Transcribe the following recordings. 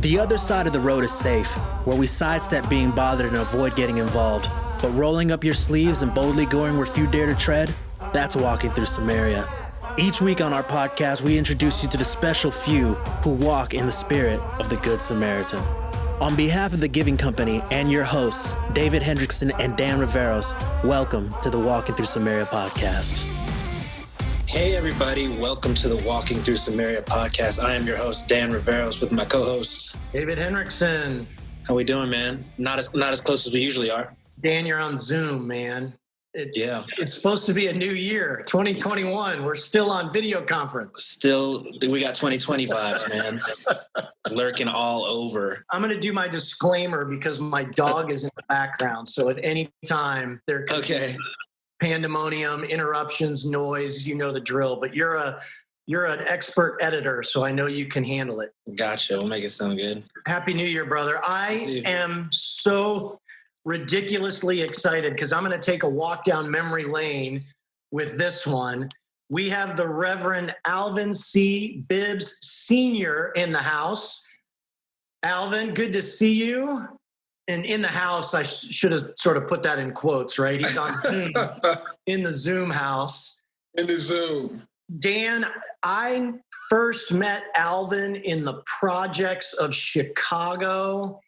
The other side of the road is safe, where we sidestep being bothered and avoid getting involved. But rolling up your sleeves and boldly going where few dare to tread, that's walking through Samaria. Each week on our podcast, we introduce you to the special few who walk in the spirit of the Good Samaritan. On behalf of the Giving Company and your hosts, David Hendrickson and Dan Riveros, welcome to the Walking Through Samaria podcast. Hey everybody, welcome to the Walking Through Samaria podcast. I am your host, Dan Riveros, with my co-host, David Hendrickson. How we doing, man? Not as close as we usually are. Dan, you're on Zoom, man. It's supposed to be a new year, 2021. We're still on video conference. Still, we got 2020 vibes, man. Lurking all over. I'm going to do my disclaimer because my dog is in the background. So at any time there could be pandemonium, interruptions, noise, you know the drill. But you're an expert editor, so I know you can handle it. Gotcha. We'll make it sound good. Happy New Year, brother. I am so ridiculously excited because I'm going to take a walk down memory lane with this one. We have the Reverend Alvin C. Bibbs Sr. in the house. Alvin, good to see you. And in the house, I should have sort of put that in quotes, right? He's on Zoom, in the Zoom house. In the Zoom. Dan, I first met Alvin in the projects of Chicago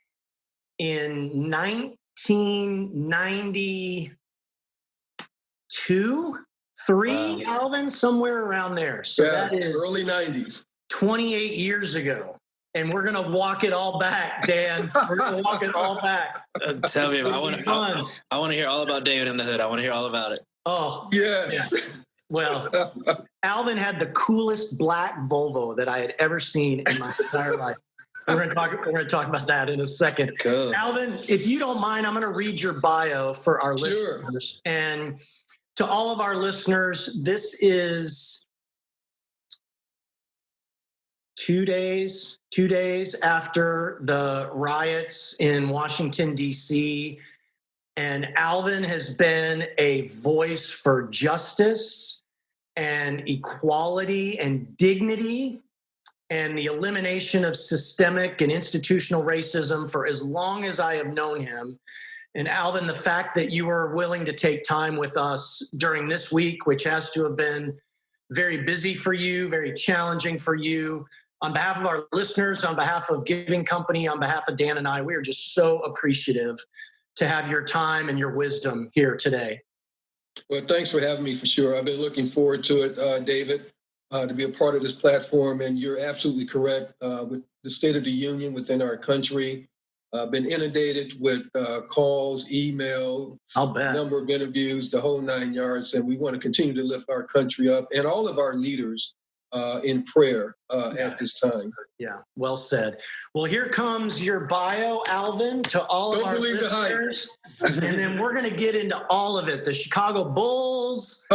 in 1992, 3, Alvin, somewhere around there. So that is early 90s. 28 years ago. And we're going to walk it all back, Dan. We're going to walk it all back. Tell me, I want to hear all about David in the Hood. I want to hear all about it. Oh, yes. Yeah. Well, Alvin had the coolest black Volvo that I had ever seen in my entire life. We're going to talk about that in a second. Cool. Alvin, if you don't mind, I'm going to read your bio for our listeners. And to all of our listeners, this is 2 days after the riots in Washington, D.C., and Alvin has been a voice for justice and equality and dignity and the elimination of systemic and institutional racism for as long as I have known him. And Alvin, the fact that you were willing to take time with us during this week, which has to have been very busy for you, very challenging for you, on behalf of our listeners, on behalf of Giving Company, on behalf of Dan and I, we are just so appreciative to have your time and your wisdom here today. Well, thanks for having me, for sure. I've been looking forward to it, David, to be a part of this platform. And you're absolutely correct. With the State of the Union within our country, been inundated with calls, email, number of interviews, the whole 9 yards. And we want to continue to lift our country up and all of our leaders in prayer at this time. Yeah, well said. Well, here comes your bio, Alvin, to all of our listeners. And then we're going to get into all of it. The Chicago Bulls,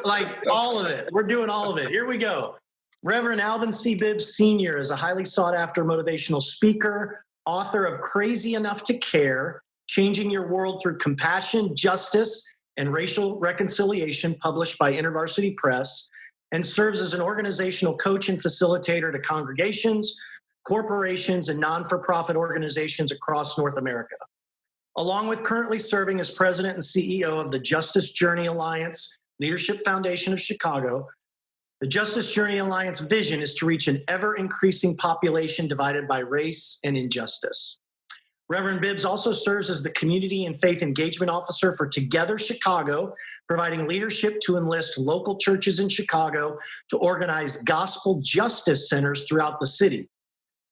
like all of it. We're doing all of it. Here we go. Reverend Alvin C. Bibbs Sr. is a highly sought-after motivational speaker, author of Crazy Enough to Care, Changing Your World Through Compassion, Justice, and Racial Reconciliation, published by InterVarsity Press, and serves as an organizational coach and facilitator to congregations, corporations, and non-for-profit organizations across North America. Along with currently serving as president and CEO of the Justice Journey Alliance Leadership Foundation of Chicago, the Justice Journey Alliance vision is to reach an ever-increasing population divided by race and injustice. Reverend Bibbs also serves as the Community and Faith Engagement Officer for Together Chicago, providing leadership to enlist local churches in Chicago to organize gospel justice centers throughout the city.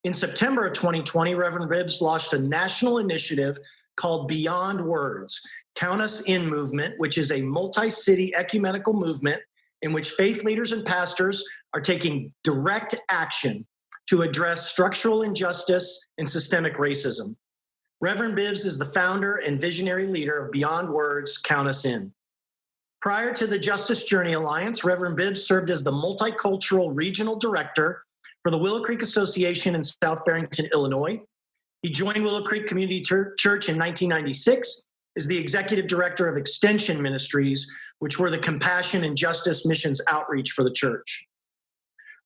In September of 2020, Reverend Bibbs launched a national initiative called Beyond Words, Count Us In Movement, which is a multi-city ecumenical movement in which faith leaders and pastors are taking direct action to address structural injustice and systemic racism. Reverend Bibbs is the founder and visionary leader of Beyond Words, Count Us In. Prior to the Justice Journey Alliance, Reverend Bibbs served as the multicultural regional director for the Willow Creek Association in South Barrington, Illinois. He joined Willow Creek Community Church in 1996 as the executive director of Extension Ministries, which were the compassion and justice missions outreach for the church.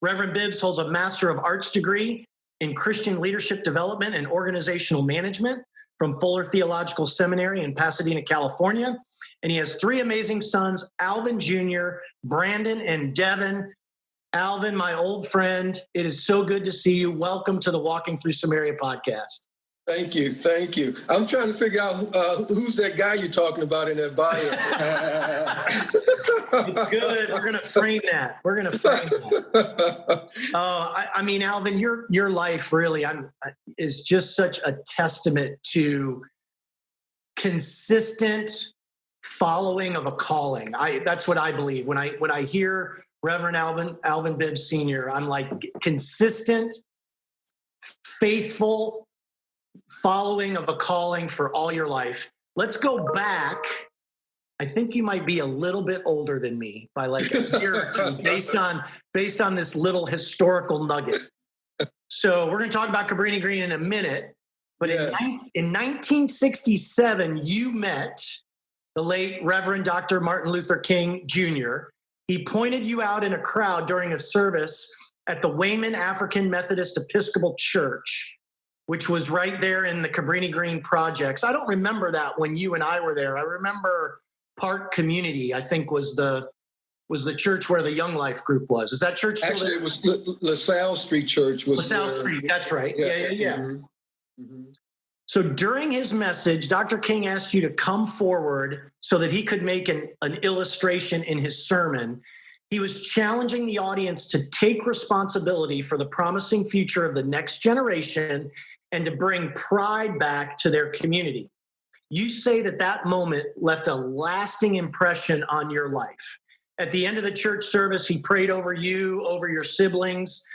Reverend Bibbs holds a Master of Arts degree in Christian leadership development and organizational management from Fuller Theological Seminary in Pasadena, California. And he has 3 amazing sons, Alvin Jr., Brandon, and Devin. Alvin, my old friend, it is so good to see you. Welcome to the Walking Through Samaria podcast. Thank you. Thank you. I'm trying to figure out who's that guy you're talking about in that bio. It's good. We're going to frame that. I mean, Alvin, your life really is just such a testament to consistent following of a calling. That's what I believe. When I hear Reverend Alvin Bibbs Sr., I'm like consistent, faithful following of a calling for all your life. Let's go back. I think you might be a little bit older than me by like a year or two based on this little historical nugget. So we're going to talk about Cabrini-Green in a minute. But yes, in 1967, you met the late Reverend Dr. Martin Luther King Jr. He pointed you out in a crowd during a service at the Wayman African Methodist Episcopal Church, which was right there in the Cabrini-Green projects. I don't remember that when you and I were there. I remember Park Community, I think was the church where the Young Life group was. Is that church still Actually, there? it was LaSalle Street Church. LaSalle Street, that's right. Yeah. Mm-hmm. So during his message, Dr. King asked you to come forward so that he could make an illustration in his sermon. He was challenging the audience to take responsibility for the promising future of the next generation and to bring pride back to their community. You say that moment left a lasting impression on your life. At the end of the church service, he prayed over you, over your siblings.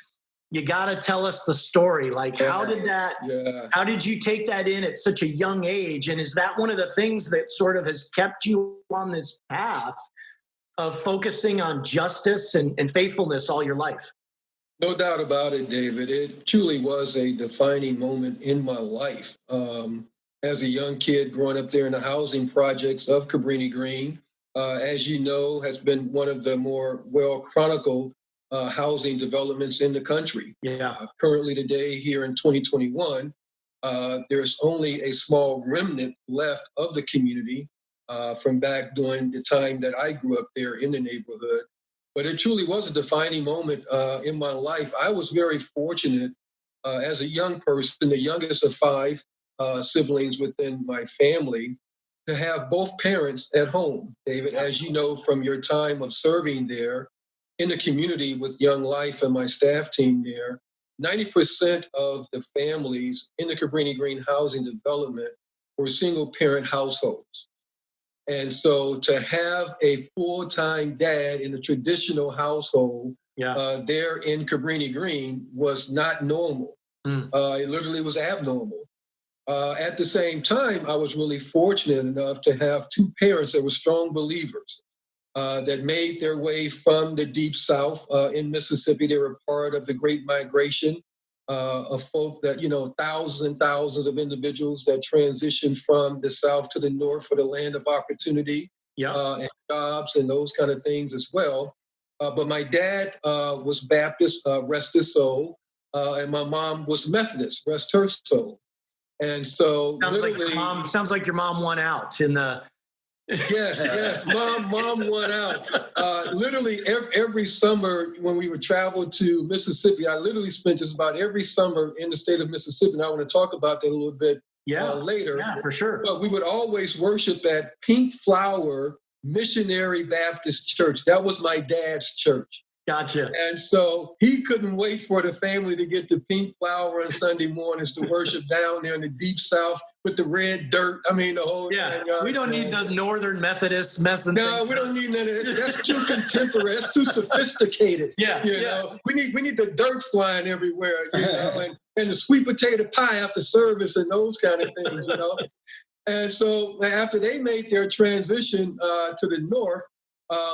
You got to tell us the story. Like, how did you take that in at such a young age? And is that one of the things that sort of has kept you on this path of focusing on justice and faithfulness all your life? No doubt about it, David. It truly was a defining moment in my life. As a young kid growing up there in the housing projects of Cabrini-Green, as you know, has been one of the more well-chronicled housing developments in the country. Yeah. Currently today, here in 2021, there's only a small remnant left of the community from back during the time that I grew up there in the neighborhood. But it truly was a defining moment in my life. I was very fortunate as a young person, the youngest of 5 siblings within my family, to have both parents at home. David, as you know from your time of serving there in the community with Young Life and my staff team there, 90% of the families in the Cabrini-Green housing development were single-parent households. And so to have a full-time dad in a traditional household there in Cabrini-Green was not normal. It literally was abnormal. At the same time, I was really fortunate enough to have 2 parents that were strong believers that made their way from the Deep South in Mississippi. They were part of the Great Migration of folk that, thousands and thousands of individuals that transitioned from the South to the North for the land of opportunity and jobs and those kind of things as well. But my dad was Baptist, rest his soul, and my mom was Methodist, rest her soul. And so sounds like your mom won out in the. Yes. Mom won out. Literally every summer when we would travel to Mississippi, I literally spent just about every summer in the state of Mississippi. And I want to talk about that a little bit later. Yeah, for sure. But we would always worship at Pink Flower Missionary Baptist Church. That was my dad's church. Gotcha. And so he couldn't wait for the family to get the Pink Flower on Sunday mornings to worship down there in the Deep South with the red dirt. I mean, the whole we don't need the Northern Methodists messing. No, we don't need none of that. That's too contemporary. That's too sophisticated. You know, we need the dirt flying everywhere. And the sweet potato pie after service and those kind of things. And so after they made their transition to the North,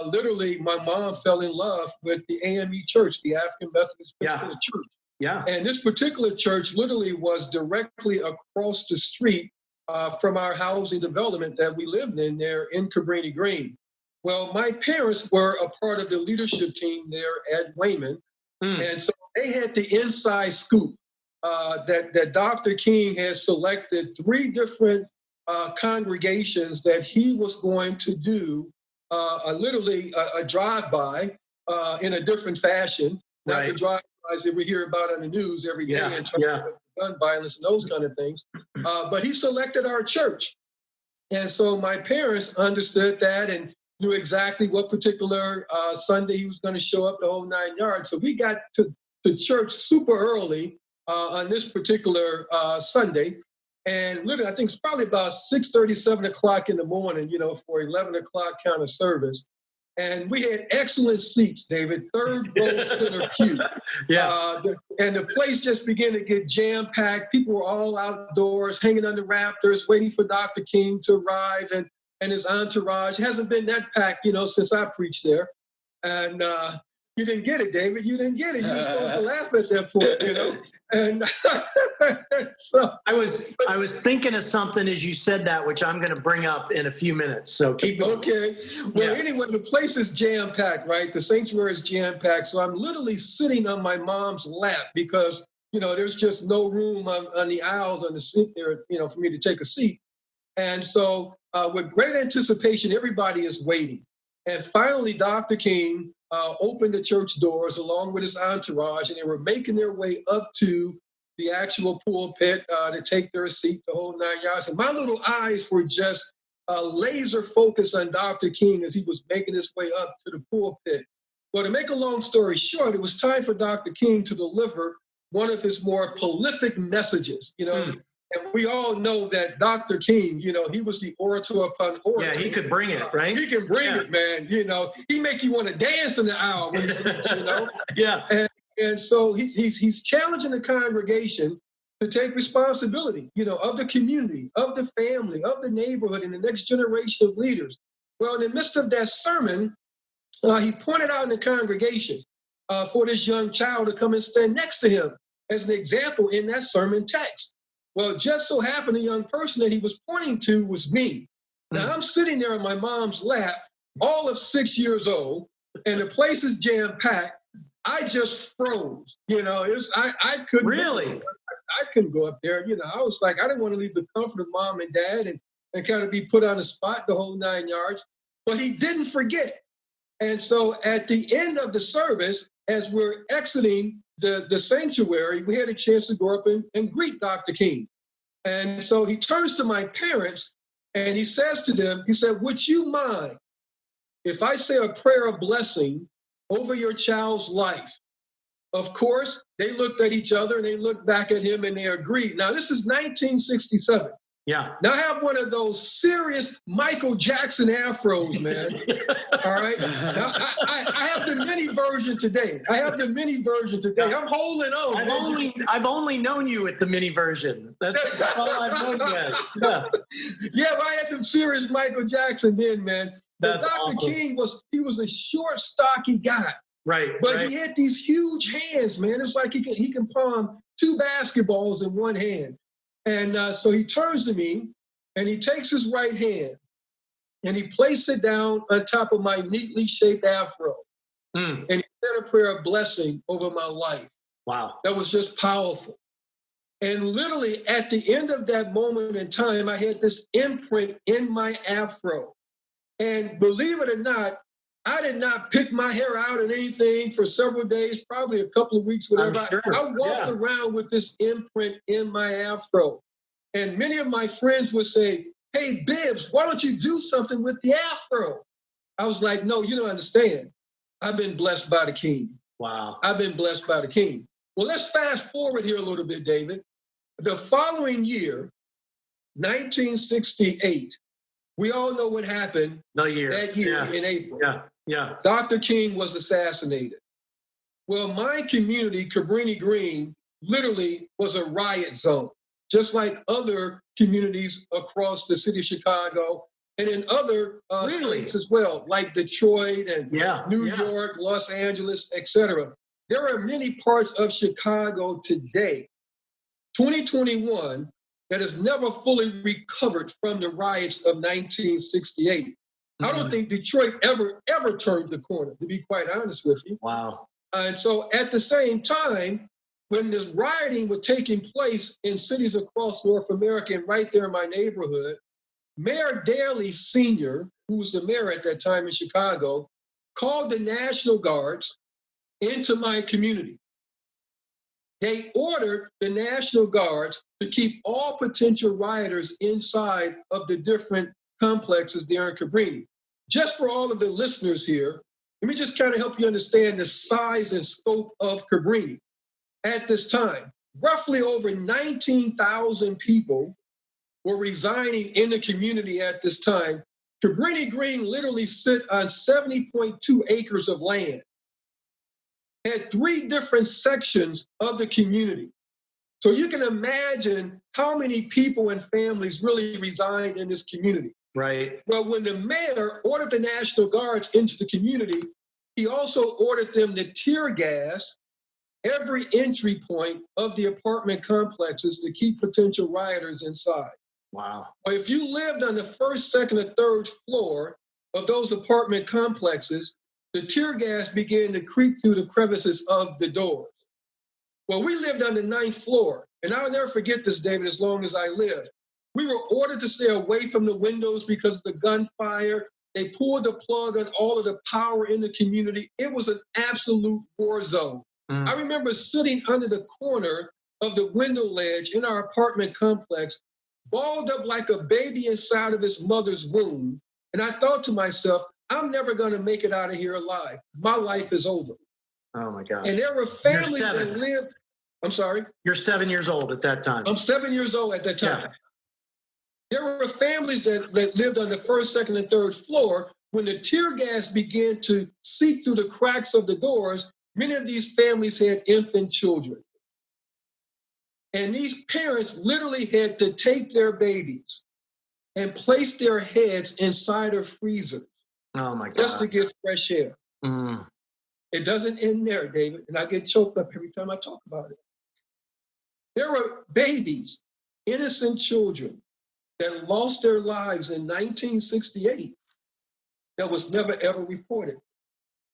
literally, my mom fell in love with the AME Church, the African Methodist Episcopal Church. Yeah. And this particular church literally was directly across the street from our housing development that we lived in there in Cabrini-Green. Well, my parents were a part of the leadership team there at Wayman. And so they had the inside scoop that Dr. King has selected 3 different congregations that he was going to do literally a drive-by in a different fashion, not the drive-bys that we hear about on the news every day in terms of gun violence and those kind of things. But he selected our church. And so my parents understood that and knew exactly what particular Sunday he was going to show up, the whole 9 yards. So we got to church super early on this particular Sunday. And literally, I think it's probably about 6:30, 7 o'clock in the morning, for 11 o'clock kind of service. And we had excellent seats, David, 3rd row center pew. And the place just began to get jam-packed. People were all outdoors, hanging on the rafters, waiting for Dr. King to arrive and his entourage. It hasn't been that packed, since I preached there. And you didn't get it, David. You didn't get it. You were supposed to laugh at that point, And so I was thinking of something as you said that, which I'm going to bring up in a few minutes. So keep going. Okay. Well, anyway, the place is jam-packed, right? The sanctuary is jam-packed. So I'm literally sitting on my mom's lap because, there's just no room on the aisles on the seat there, for me to take a seat. And so with great anticipation, everybody is waiting. And finally, Dr. King opened the church doors along with his entourage, and they were making their way up to the actual pulpit to take their seat, the whole 9 yards. And my little eyes were just laser focused on Dr. King as he was making his way up to the pulpit. Well, to make a long story short, it was time for Dr. King to deliver one of his more prolific messages, And we all know that Dr. King, he was the orator upon orator. Yeah, he could bring it, right? He can bring it, man. He make you want to dance in the aisle when he preaches, Yeah. And so he's challenging the congregation to take responsibility, of the community, of the family, of the neighborhood, and the next generation of leaders. Well, in the midst of that sermon, he pointed out in the congregation for this young child to come and stand next to him as an example in that sermon text. Well, just so happened the young person that he was pointing to was me. Now, I'm sitting there on my mom's lap, all of 6 years old, and the place is jam-packed. I just froze. I couldn't. Really? I couldn't go up there. I was like, I didn't want to leave the comfort of mom and dad and kind of be put on the spot the whole 9 yards. But he didn't forget. And so at the end of the service, as we're exiting the sanctuary, we had a chance to go up and greet Dr. King. And so he turns to my parents and he says to them, he said, would you mind if I say a prayer of blessing over your child's life? Of course, they looked at each other and they looked back at him and they agreed. Now, this is 1967. Yeah. Now I have one of those serious Michael Jackson afros, man. All right. Now, I have the mini version today. I'm holding on. I've only known you with the mini version. That's all I've known you as. Yeah. Yeah, but I had the serious Michael Jackson then, man. But That's Dr. awesome. King was a short, stocky guy. Right. But right. he had these huge hands, man. It's like he can palm 2 basketballs in one hand. And so he turns to me and he takes his right hand and he placed it down on top of my neatly shaped afro. And he said a prayer of blessing over my life. Wow. That was just powerful. And literally at the end of that moment in time, I had this imprint in my afro. And believe it or not, I did not pick my hair out or anything for several days, probably a couple of weeks, whatever. Sure. I walked around with this imprint in my afro. And many of my friends would say, hey, Bibbs, why don't you do something with the afro? I was like, no, you don't understand. I've been blessed by the King. Wow. I've been blessed by the King. Well, let's fast forward here a little bit, David. The following year, 1968, we all know what happened that year in April. Yeah. Dr. King was assassinated. Well, my community, Cabrini-Green, literally was a riot zone, just like other communities across the city of Chicago and in other states as well, like Detroit and New York, Los Angeles, etc. There are many parts of Chicago today, 2021, that has never fully recovered from the riots of 1968. I don't think Detroit ever turned the corner, to be quite honest with you. Wow. And so at the same time, when the rioting was taking place in cities across North America and right there in my neighborhood, Mayor Daley Sr., who was the mayor at that time in Chicago, called the National Guards into my community. They ordered the National Guards to keep all potential rioters inside of the different complexes there in Cabrini. Just for all of the listeners here, let me just kind of help you understand the size and scope of Cabrini. At this time, roughly over 19,000 people were residing in the community at this time. Cabrini-Green literally sit on 70.2 acres of land. Had 3 different sections of the community. So you can imagine how many people and families really reside in this community. Right. Well, when the mayor ordered the National Guards into the community, he also ordered them to tear gas every entry point of the apartment complexes to keep potential rioters inside. Wow. Well, if you lived on the first, second, or third floor of those apartment complexes, the tear gas began to creep through the crevices of the doors. Well, we lived on the 9th floor, and I'll never forget this, David, as long as I live. We were ordered to stay away from the windows because of the gunfire. They pulled the plug on all of the power in the community. It was an absolute war zone. I remember sitting under the corner of the window ledge in our apartment complex, balled up like a baby inside of his mother's womb. And I thought to myself, I'm never going to make it out of here alive. My life is over. Oh, my God. And there were families that lived. I'm sorry? You're 7 years old at that time. I'm 7 years old at that time. Yeah. There were families that lived on the first, second, and third floor. When the tear gas began to seep through the cracks of the doors, many of these families had infant children. And these parents literally had to take their babies and place their heads inside of freezers. Oh, my God. Just to get fresh air. It doesn't end there, David, and I get choked up every time I talk about it. There were babies, innocent children, that lost their lives in 1968 that was never, ever reported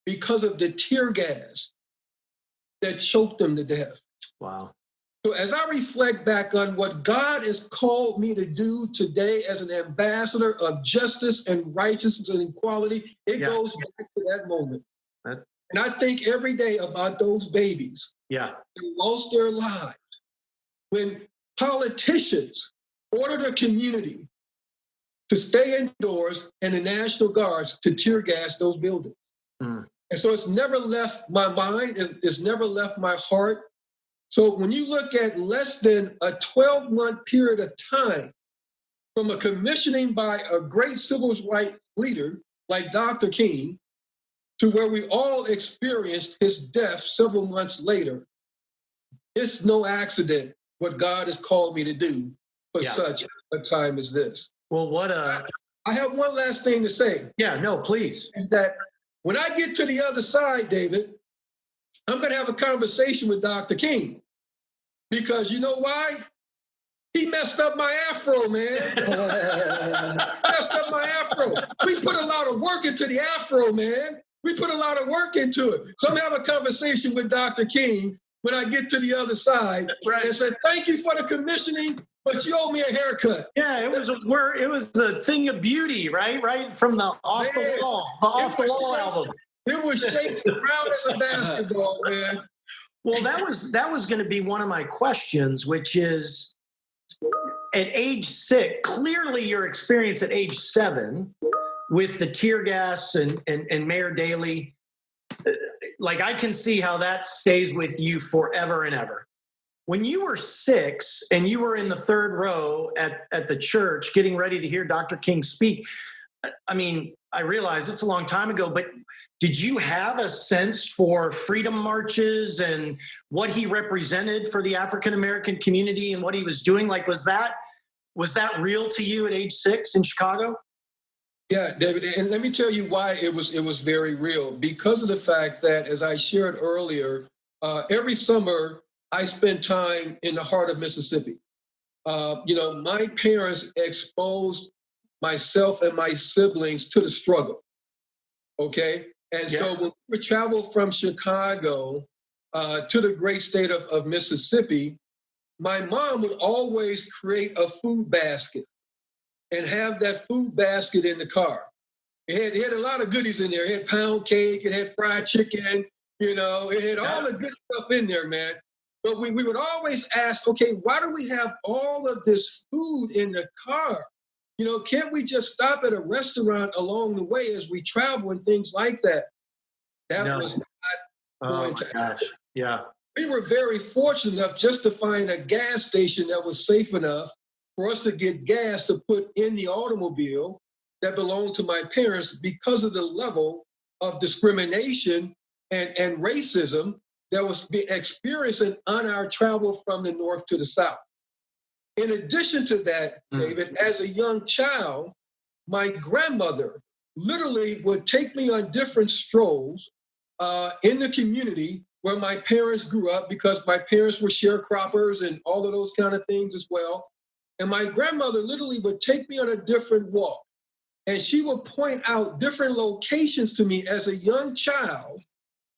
because of the tear gas that choked them to death. Wow. So as I reflect back on what God has called me to do today as an ambassador of justice and righteousness and equality, it goes back to that moment. And I think every day about those babies that lost their lives when politicians ordered a community to stay indoors and the National Guards to tear gas those buildings. And so it's never left my mind. It's never left my heart. So when you look at less than a 12-month period of time from a commissioning by a great civil rights leader like Dr. King to where we all experienced his death several months later, it's no accident what God has called me to do for such a time as this. Well, I have one last thing to say. Yeah, no, please. Is that when I get to the other side, David, I'm going to have a conversation with Dr. King. Because you know why? He messed up my Afro, man. Messed up my Afro. We put a lot of work into the Afro, man. We put a lot of work into it. So I'm going to have a conversation with Dr. King when I get to the other side. That's right. And say, thank you for the commissioning, but you owe me a haircut. Yeah, it was a thing of beauty, right? Right from the Off the Wall album. It was shaking round as a basketball, man. Well, that was going to be one of my questions, which is at age 6, clearly your experience at age 7 with the tear gas and Mayor Daley, like I can see how that stays with you forever and ever. When you were 6 and you were in the 3rd row at the church getting ready to hear Dr. King speak, I mean, I realize it's a long time ago, but did you have a sense for freedom marches and what he represented for the African-American community and what he was doing? Like, was that real to you at age 6 in Chicago? Yeah, David, and let me tell you why it was very real. Because of the fact that, as I shared earlier, every summer I spent time in the heart of Mississippi. My parents exposed myself and my siblings to the struggle, okay? And so when we would travel from Chicago to the great state of Mississippi, my mom would always create a food basket and have that food basket in the car. It had a lot of goodies in there. It had pound cake, it had fried chicken, it had all the good stuff in there, man. But we would always ask, okay, why do we have all of this food in the car? Can't we just stop at a restaurant along the way as we travel and things like that? That was not going to happen. Yeah. We were very fortunate enough just to find a gas station that was safe enough for us to get gas to put in the automobile that belonged to my parents because of the level of discrimination and racism that was being experienced on our travel from the north to the south. In addition to that, David, as a young child, my grandmother literally would take me on different strolls in the community where my parents grew up, because my parents were sharecroppers and all of those kind of things as well. And my grandmother literally would take me on a different walk. And she would point out different locations to me as a young child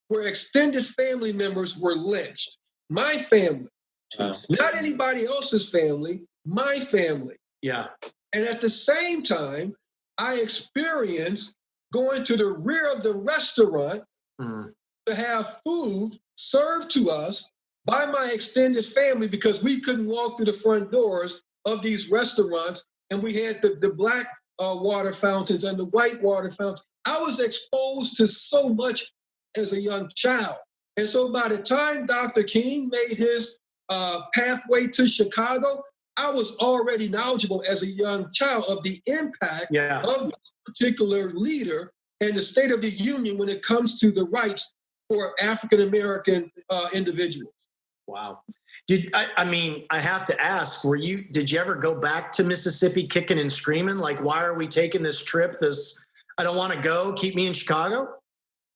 where extended family members were lynched. My family, not anybody else's family, my family. Yeah. And at the same time, I experienced going to the rear of the restaurant to have food served to us by my extended family, because we couldn't walk through the front doors of these restaurants. And we had the black water fountains and the white water fountains. I was exposed to so much as a young child. And so by the time Dr. King made his pathway to Chicago, I was already knowledgeable as a young child of the impact of this particular leader and the State of the Union when it comes to the rights for African-American individuals. Wow. I have to ask, did you ever go back to Mississippi kicking and screaming? Like, why are we taking this trip? I don't want to go, keep me in Chicago?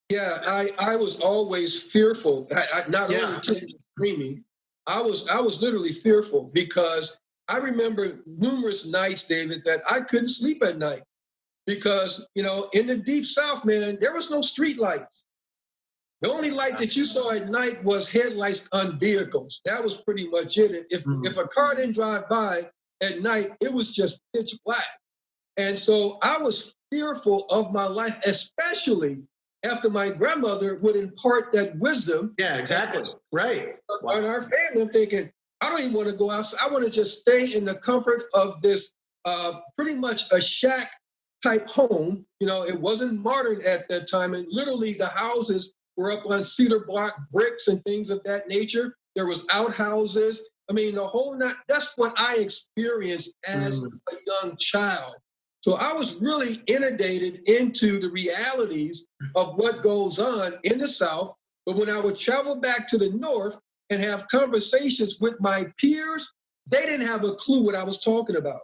Yeah, I was always fearful. Not only kicking and screaming, I was literally fearful, because I remember numerous nights, David, that I couldn't sleep at night because, in the Deep South, man, there was no street lights. The only light that you saw at night was headlights on vehicles. That was pretty much it. And if a car didn't drive by at night, it was just pitch black. And so I was fearful of my life, especially after my grandmother would impart that wisdom. Yeah, exactly. Right. On our family. I'm thinking, I don't even want to go outside. I want to just stay in the comfort of this pretty much a shack type home. It wasn't modern at that time. And literally the houses were up on cedar block bricks and things of that nature. There was outhouses. I mean, that's what I experienced as a young child. So I was really inundated into the realities of what goes on in the South. But when I would travel back to the North and have conversations with my peers, they didn't have a clue what I was talking about.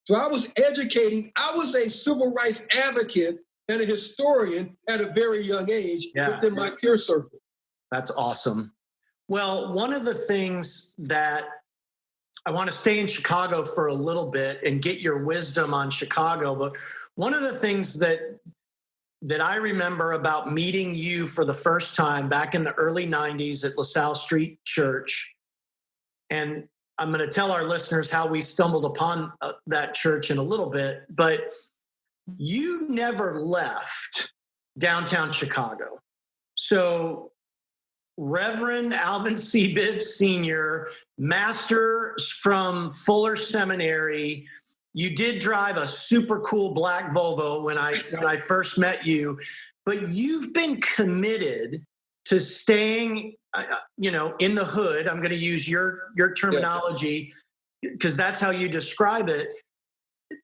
So I was educating. I was a civil rights advocate and a historian at a very young age within my peer circle. That's awesome. Well, one of the things that I want to stay in Chicago for a little bit and get your wisdom on Chicago, but one of the things that I remember about meeting you for the first time back in the early 90s at LaSalle Street Church, and I'm going to tell our listeners how we stumbled upon that church in a little bit, but you never left downtown Chicago. So Reverend Alvin C. Bibbs Sr., master from Fuller Seminary, you did drive a super cool black Volvo when I first met you, but you've been committed to staying, in the hood. I'm going to use your terminology because that's how you describe it.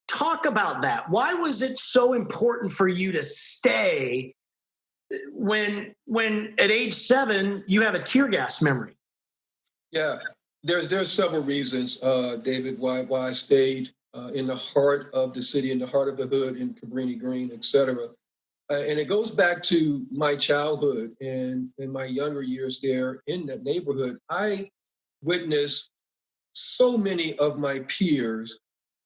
Talk about that. Why was it so important for you to stay when at age 7 you have a tear gas memory? Yeah, there's several reasons, David, why I stayed in the heart of the city, in the heart of the hood, in Cabrini-Green, et cetera. And it goes back to my childhood and in my younger years there in that neighborhood. I witnessed so many of my peers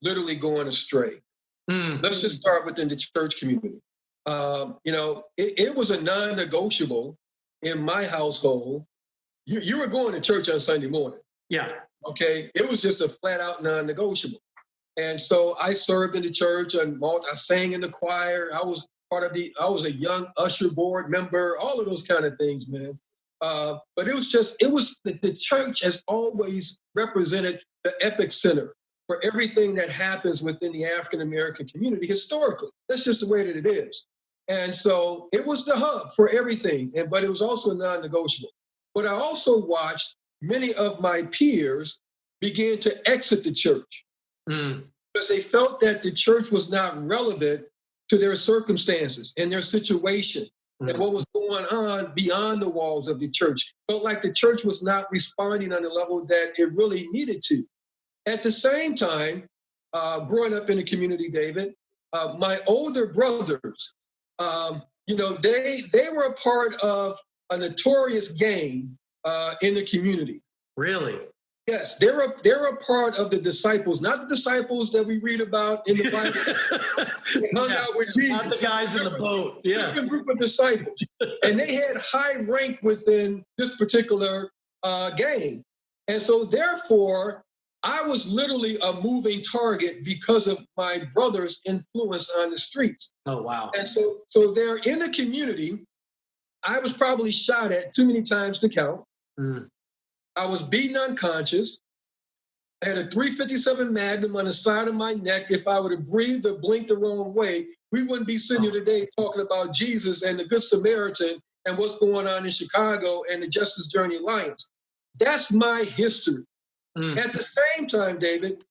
literally going astray. Let's just start within the church community. It was a non-negotiable in my household you were going to church on Sunday morning. Yeah. Okay. It was just a flat out non-negotiable. And so I served in the church and I sang in the choir. I was a young usher board member, all of those kind of things, man. But the church has always represented the epic center for everything that happens within the African-American community historically. That's just the way that it is. And so it was the hub for everything, but it was also non-negotiable. But I also watched many of my peers begin to exit the church because they felt that the church was not relevant to their circumstances and their situation and what was going on beyond the walls of the church. Felt like the church was not responding on the level that it really needed to. At the same time, growing up in the community, David, my older brothers, they were a part of a notorious gang in the community. Really? Yes, they're a part of the disciples, not the disciples that we read about in the Bible. They hung out with Jesus. Not the guys in the boat. Yeah. A group of disciples. And they had high rank within this particular gang. And so therefore, I was literally a moving target because of my brother's influence on the streets. Oh, wow. And so they're in the community. I was probably shot at too many times to count. I was beaten unconscious. I had a .357 Magnum on the side of my neck. If I would have breathed or blinked the wrong way, we wouldn't be sitting here today talking about Jesus and the Good Samaritan and what's going on in Chicago and the Justice Journey Alliance. That's my history. At the same time, David,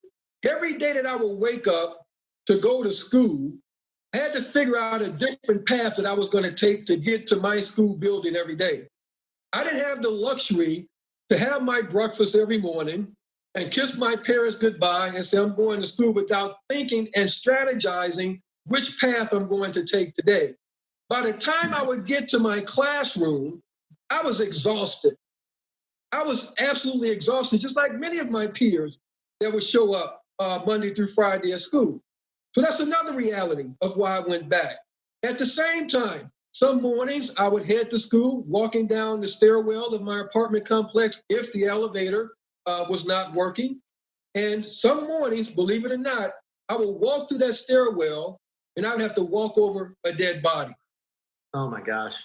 every day that I would wake up to go to school, I had to figure out a different path that I was going to take to get to my school building every day. I didn't have the luxury to have my breakfast every morning and kiss my parents goodbye and say I'm going to school without thinking and strategizing which path I'm going to take today. By the time I would get to my classroom, I was exhausted. I was absolutely exhausted, just like many of my peers that would show up Monday through Friday at school. So that's another reality of why I went back. At the same time, some mornings I would head to school, walking down the stairwell of my apartment complex if the elevator was not working. And some mornings, believe it or not, I would walk through that stairwell and I would have to walk over a dead body. Oh my gosh.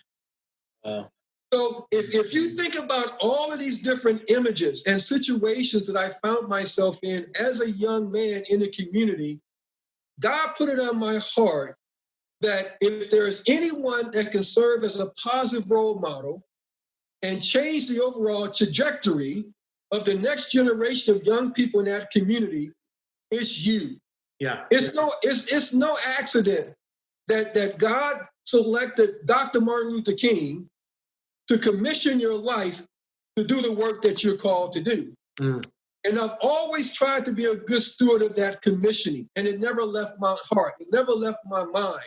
So if you think about all of these different images and situations that I found myself in as a young man in the community, God put it on my heart that if there's anyone that can serve as a positive role model and change the overall trajectory of the next generation of young people in that community, it's you. Yeah. It's no accident that God selected Dr. Martin Luther King to commission your life to do the work that you're called to do. And I've always tried to be a good steward of that commissioning, and it never left my heart. It never left my mind.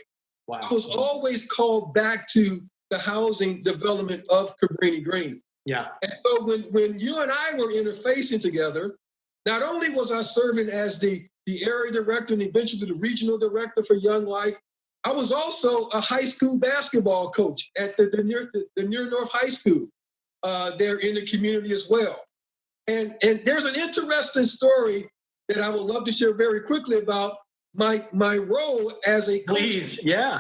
Wow. I was always called back to the housing development of Cabrini-Green. Yeah. And so when you and I were interfacing together, not only was I serving as the area director and eventually the regional director for Young Life, I was also a high school basketball coach at the Near North High School there in the community as well. And there's an interesting story that I would love to share very quickly about my role as a coach. Please, yeah.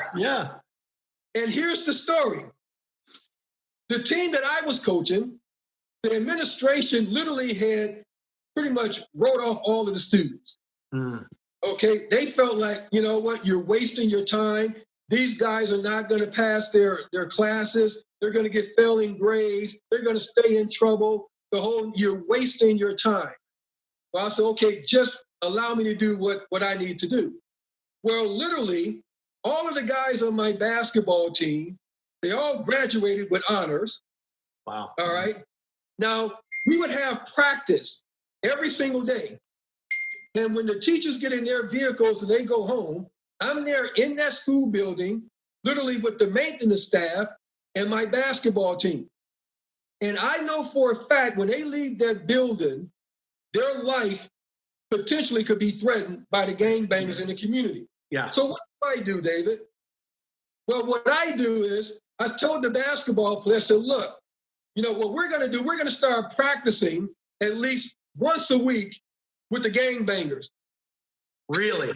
And here's the story. The team that I was coaching, the administration literally had pretty much wrote off all of the students. Okay, they felt like, you know what, you're wasting your time. These guys are not going to pass their classes. They're going to get failing grades. They're going to stay in trouble. You're wasting your time. Well, I said, okay, just allow me to do what I need to do. Well, literally, all of the guys on my basketball team, they all graduated with honors. Wow. All right. Now, we would have practice every single day. And when the teachers get in their vehicles and they go home, I'm there in that school building, literally with the maintenance staff and my basketball team. And I know for a fact when they leave that building, their life potentially could be threatened by the gangbangers in the community. Yeah. So what do I do, David? Well, what I do is I told the basketball player, I said, look, what we're going to do, we're going to start practicing at least once a week with the gangbangers. Really?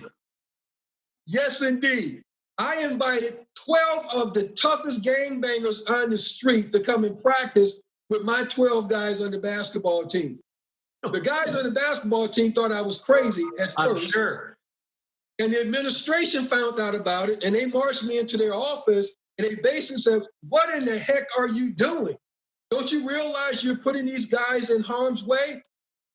Yes, indeed. I invited 12 of the toughest gangbangers on the street to come and practice with my 12 guys on the basketball team. The guys on the basketball team thought I was crazy at first. I'm sure. And the administration found out about it, and they marched me into their office, and they basically said, what in the heck are you doing? Don't you realize you're putting these guys in harm's way?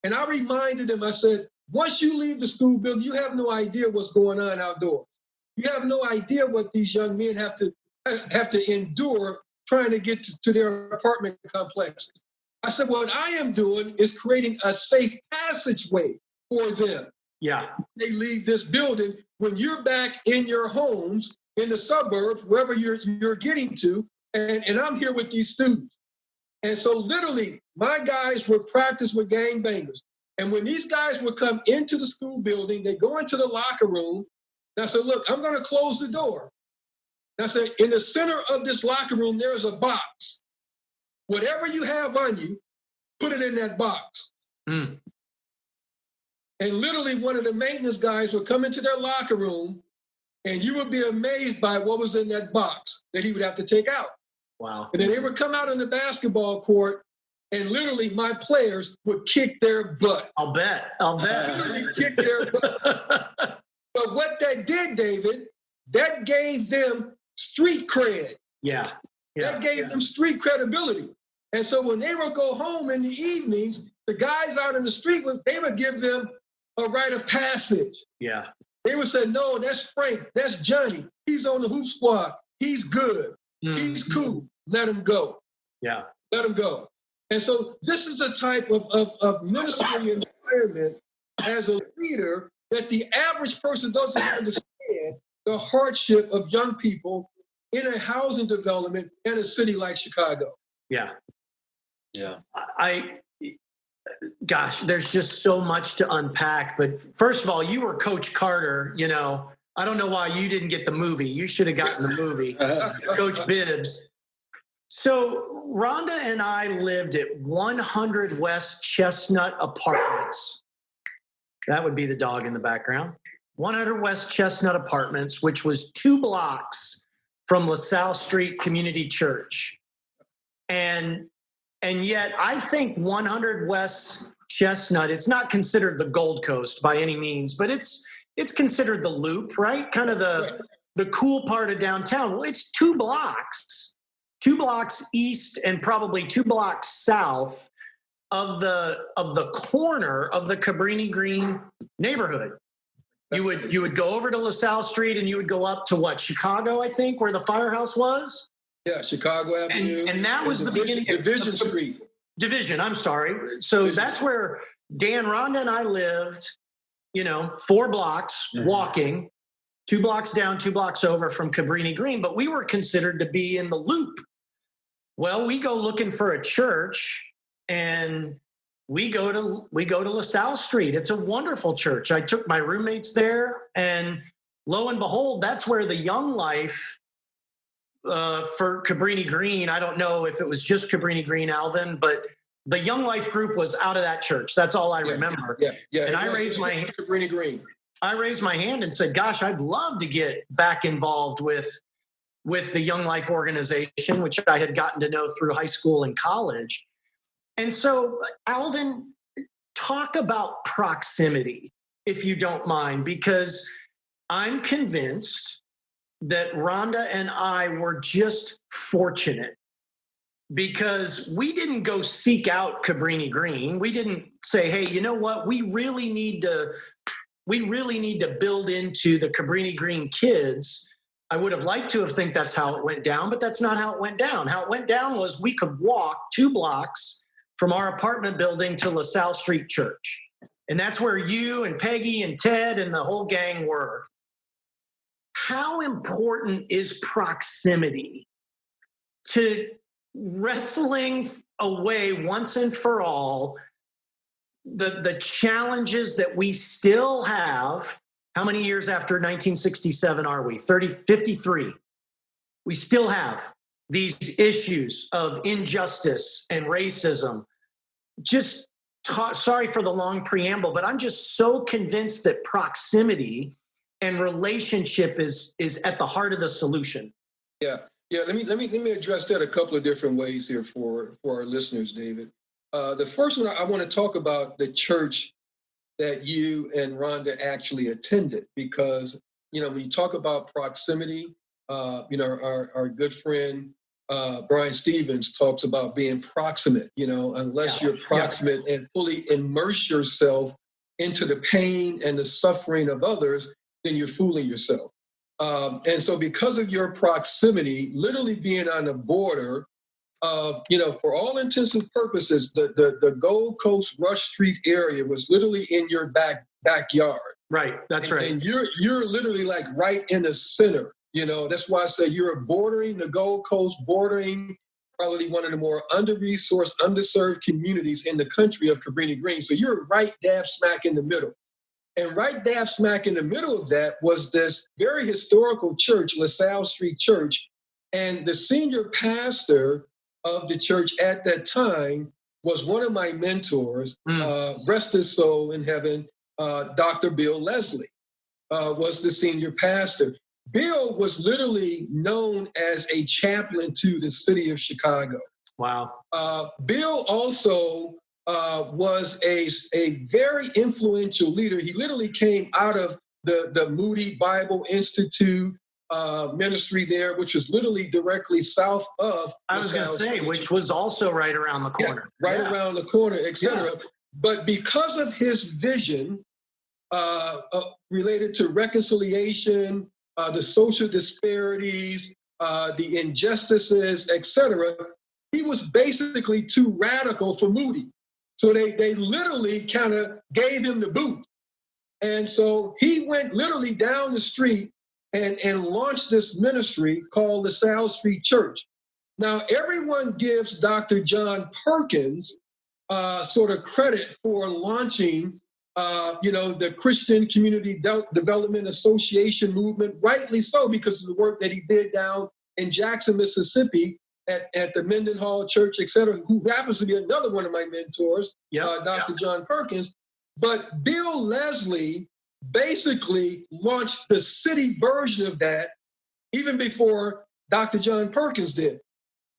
And I reminded them, I said, once you leave the school building, you have no idea what's going on outdoors. You have no idea what these young men have to endure trying to get to their apartment complexes. I said, what I am doing is creating a safe passageway for them. Yeah. They leave this building. When you're back in your homes, in the suburbs, wherever you're getting to, and I'm here with these students. And so literally, my guys would practice with gangbangers. And when these guys would come into the school building, they go into the locker room. And I said, look, I'm going to close the door. And I said, in the center of this locker room, there's a box. Whatever you have on you, put it in that box. Mm. And literally, one of the maintenance guys would come into their locker room, and you would be amazed by what was in that box that he would have to take out. Wow. And then they would come out on the basketball court, and literally my players would kick their butt. I'll bet. Literally kick their butt. But what that did, David, that gave them street cred. Yeah. That gave them street credibility. And so when they would go home in the evenings, the guys out in the street, they would give them a rite of passage. Yeah. They would say, no, that's Frank. That's Johnny. He's on the hoop squad. He's good. Mm. He's cool. Let him go. Yeah. Let him go. And so this is a type of ministry environment as a leader that the average person doesn't understand the hardship of young people in a housing development in a city like Chicago. Yeah. Yeah. Gosh, there's just so much to unpack. But first of all, you were Coach Carter, I don't know why you didn't get the movie. You should have gotten the movie, Coach Bibbs. So Rhonda and I lived at 100 West Chestnut Apartments. That would be the dog in the background. 100 West Chestnut Apartments, which was 2 blocks from LaSalle Street Community Church. And yet I think 100 West Chestnut, it's not considered the Gold Coast by any means, but it's considered the Loop, right? Kind of the cool part of downtown. Well, it's 2 blocks east and probably 2 blocks south of the corner of the Cabrini-Green neighborhood. You would go over to LaSalle Street and you would go up to what, Chicago, I think, where the firehouse was? Yeah, Chicago Avenue. And that was the beginning of Division Street. Division, I'm sorry. So that's where Dan, Rhonda, and I lived, 4 blocks walking, 2 blocks down, 2 blocks over from Cabrini-Green, but we were considered to be in the Loop. Well, we go looking for a church, and we go to LaSalle Street. It's a wonderful church. I took my roommates there, and lo and behold, that's where the Young Life for Cabrini-Green, I don't know if it was just Cabrini-Green, Alvin, but the Young Life group was out of that church. That's all I remember. Yeah. And I raised my hand. Cabrini-Green. I raised my hand and said, gosh, I'd love to get back involved with the Young Life organization, which I had gotten to know through high school and college. And so, Alvin, talk about proximity, if you don't mind, because I'm convinced that Rhonda and I were just fortunate because we didn't go seek out Cabrini-Green. We didn't say, hey, you know what? We really need to build into the Cabrini-Green kids. I would have liked to have think that's how it went down, but that's not how it went down. How it went down was we could walk 2 blocks from our apartment building to LaSalle Street Church. And that's where you and Peggy and Ted and the whole gang were. How important is proximity to wrestling away once and for all the challenges that we still have? How many years after 1967 are we? 53. We still have these issues of injustice and racism. Sorry for the long preamble, but I'm just so convinced that proximity and relationship is at the heart of the solution. Yeah. Let me address that a couple of different ways here for our listeners, David. The first one, I want to talk about the church that you and Rhonda actually attended, because when you talk about proximity, our good friend Brian Stevens talks about being proximate. Unless you're proximate and fully immerse yourself into the pain and the suffering of others, then you're fooling yourself. And so because of your proximity, literally being on the border of, for all intents and purposes, the Gold Coast Rush Street area was literally in your backyard. Right, that's right. And you're literally like right in the center. That's why I say you're bordering the Gold Coast, bordering probably one of the more under-resourced, underserved communities in the country of Cabrini-Green. So you're right dab smack in the middle. And right dab smack in the middle of that was this very historical church, LaSalle Street Church. And the senior pastor of the church at that time was one of my mentors, rest his soul in heaven, Dr. Bill Leslie, was the senior pastor. Bill was literally known as a chaplain to the city of Chicago. Wow. Bill also was a very influential leader. He literally came out of the Moody Bible Institute ministry there, which was literally directly south of. I was going to say, which was also right around the corner. Yeah, around the corner, etc. Yeah. But because of his vision related to reconciliation, the social disparities, the injustices, etc., he was basically too radical for Moody. So they literally kind of gave him the boot. And so he went literally down the street and launched this ministry called the LaSalle Street Church. Now, everyone gives Dr. John Perkins sort of credit for launching, the Christian Community Development Association movement, rightly so, because of the work that he did down in Jackson, Mississippi, at the Mendenhall Church, et cetera, who happens to be another one of my mentors, Dr. John Perkins. But Bill Leslie basically launched the city version of that even before Dr. John Perkins did.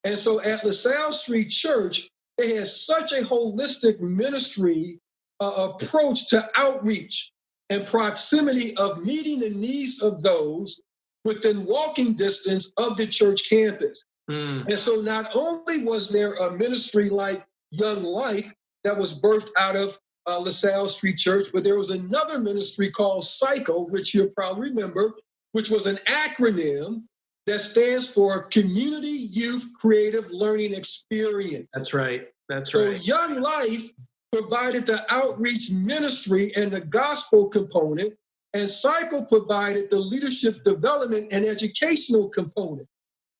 And so at LaSalle Street Church, they had such a holistic ministry approach to outreach and proximity of meeting the needs of those within walking distance of the church campus. And so not only was there a ministry like Young Life that was birthed out of LaSalle Street Church, but there was another ministry called CYCLE, which you'll probably remember, which was an acronym that stands for Community Youth Creative Learning Experience. That's right. So Young Life provided the outreach ministry and the gospel component, and CYCLE provided the leadership development and educational component.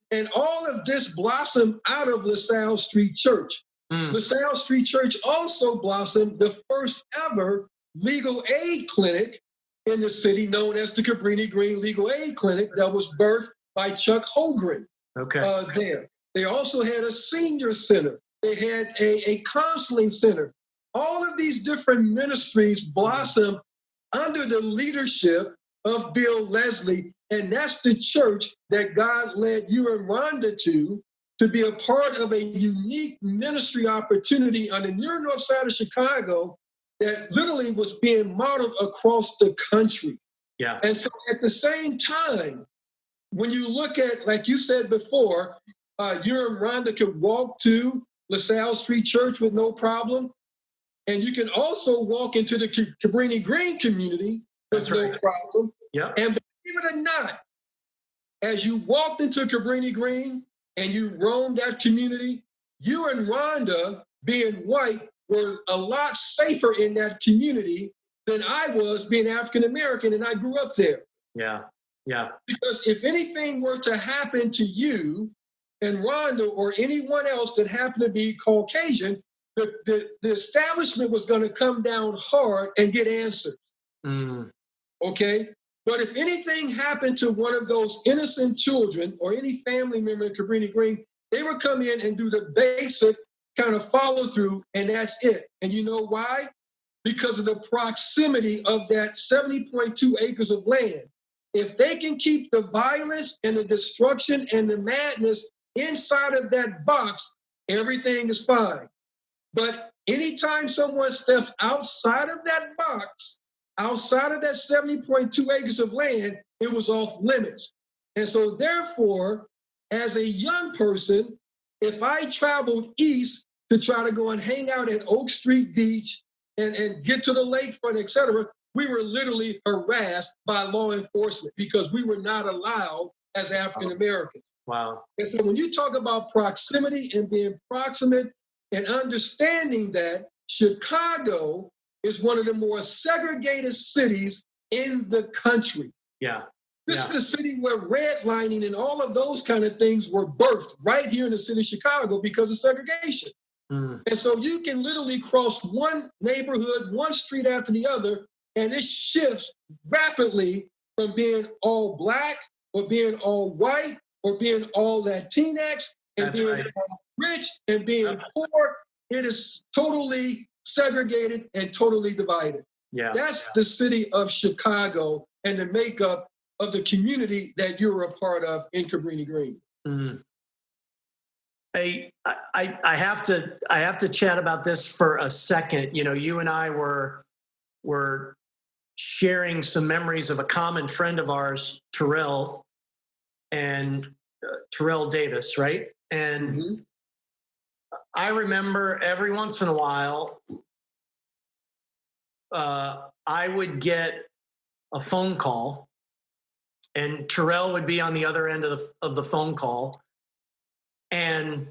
And all of this blossomed out of LaSalle Street Church. LaSalle Street Church also blossomed the first ever legal aid clinic in the city, known as the Cabrini-Green Legal Aid Clinic, that was birthed by Chuck Holgren. There. They also had a senior center. They had a counseling center. All of these different ministries blossomed under the leadership of Bill Leslie. And that's the church that God led you and Rhonda to be a part of a unique ministry opportunity on the near north side of Chicago that literally was being modeled across the country. Yeah. And so at the same time, when you look at, like you said before, you and Rhonda could walk to LaSalle Street Church with no problem. And you can also walk into the Cabrini-Green community with no problem. Yeah. And believe it or not, as you walked into Cabrini-Green and you roamed that community, you and Rhonda, being white, were a lot safer in that community than I was being African-American, and I grew up there. Yeah. Because if anything were to happen to you and Rhonda or anyone else that happened to be Caucasian, the establishment was going to come down hard and get answers. Okay? But if anything happened to one of those innocent children or any family member in Cabrini-Green, they would come in and do the basic kind of follow through, and that's it. And you know why? Because of the proximity of that 70.2 acres of land. If they can keep the violence and the destruction and the madness inside of that box, everything is fine. But anytime someone steps outside of that box, outside of that 70.2 acres of land, it was off limits. And so therefore, as a young person, if I traveled east to try to go and hang out at Oak Street Beach and get to the lakefront, et cetera, we were literally harassed by law enforcement because we were not allowed as African Americans. Wow. And so when you talk about proximity and being proximate and understanding that Chicago is one of the more segregated cities in the country. Yeah. This is the city where redlining and all of those kind of things were birthed right here in the city of Chicago because of segregation. And so you can literally cross one neighborhood, one street after the other, and it shifts rapidly from being all Black or being all white or being all Latinx and That's being right. all rich and being poor. It is totally segregated and totally divided. Yeah. That's the city of Chicago and the makeup of the community that you're a part of in Cabrini-Green. Hey, I have to chat about this for a second. You know, you and I were sharing some memories of a common friend of ours, Terrell Davis, right? And I remember every once in a while, I would get a phone call, and Terrell would be on the other end of the phone call. And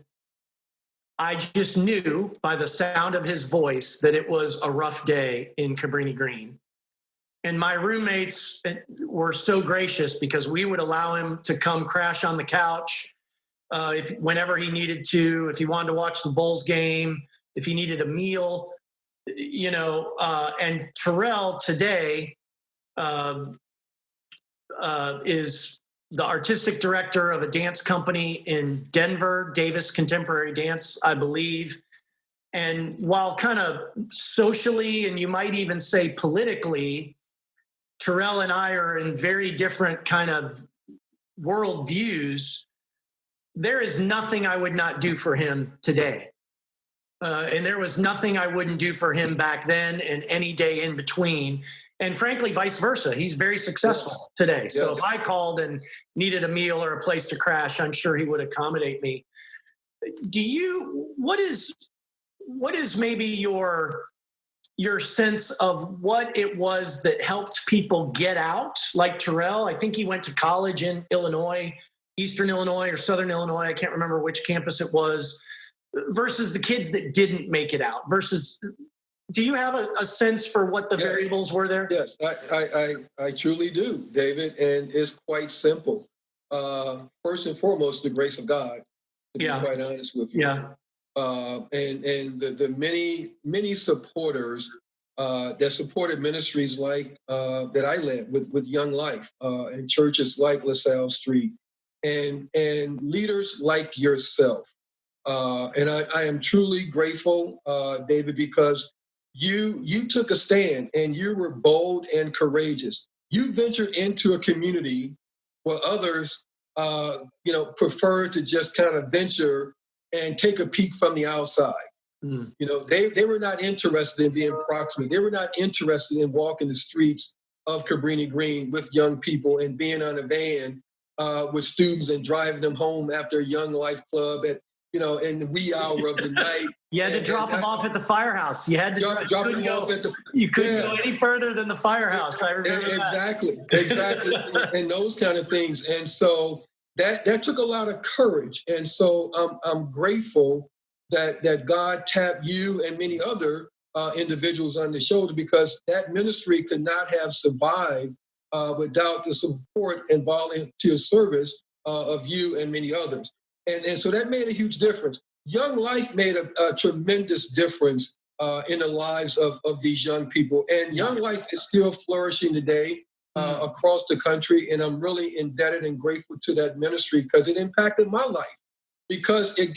I just knew by the sound of his voice that it was a rough day in Cabrini-Green. And my roommates were so gracious because we would allow him to come crash on the couch whenever he needed to, if he wanted to watch the Bulls game, if he needed a meal, you know. And Terrell today is the artistic director of a dance company in Denver, Davis Contemporary Dance, I believe. And while kind of socially, and you might even say politically, Terrell and I are in very different kind of worldviews, there is nothing I would not do for him today. And there was nothing I wouldn't do for him back then and any day in between. And frankly, vice versa. He's very successful today. So if I called and needed a meal or a place to crash, I'm sure he would accommodate me. What is maybe your sense of what it was that helped people get out? Like Terrell, I think he went to college in Illinois, Eastern Illinois or Southern Illinois. I can't remember which campus it was, versus the kids that didn't make it out versus... Do you have a sense for what the variables were there? Yes, I truly do, David, and it's quite simple. First and foremost, the grace of God, to be quite honest with you. Yeah. And the many supporters that supported ministries like that I led with Young Life and churches like LaSalle Street and leaders like yourself. And I am truly grateful, David, because you took a stand and you were bold and courageous. You ventured into a community where others, prefer to just kind of venture and take a peek from the outside. You know, they were not interested in being proximate. They were not interested in walking the streets of Cabrini-Green with young people and being on a van with students and driving them home after a Young Life Club at, in the wee hour of the night. You had to drop them off at the firehouse. You had to drop them off at you couldn't go any further than the firehouse. I remember exactly. And those kind of things. And so that took a lot of courage. And so I'm grateful that God tapped you and many other individuals on the shoulder, because that ministry could not have survived without the support and volunteer service of you and many others. And so that made a huge difference. Young Life made a tremendous difference in the lives of these young people. And Young Life is still flourishing today. across the country. And I'm really indebted and grateful to that ministry because it impacted my life. Because it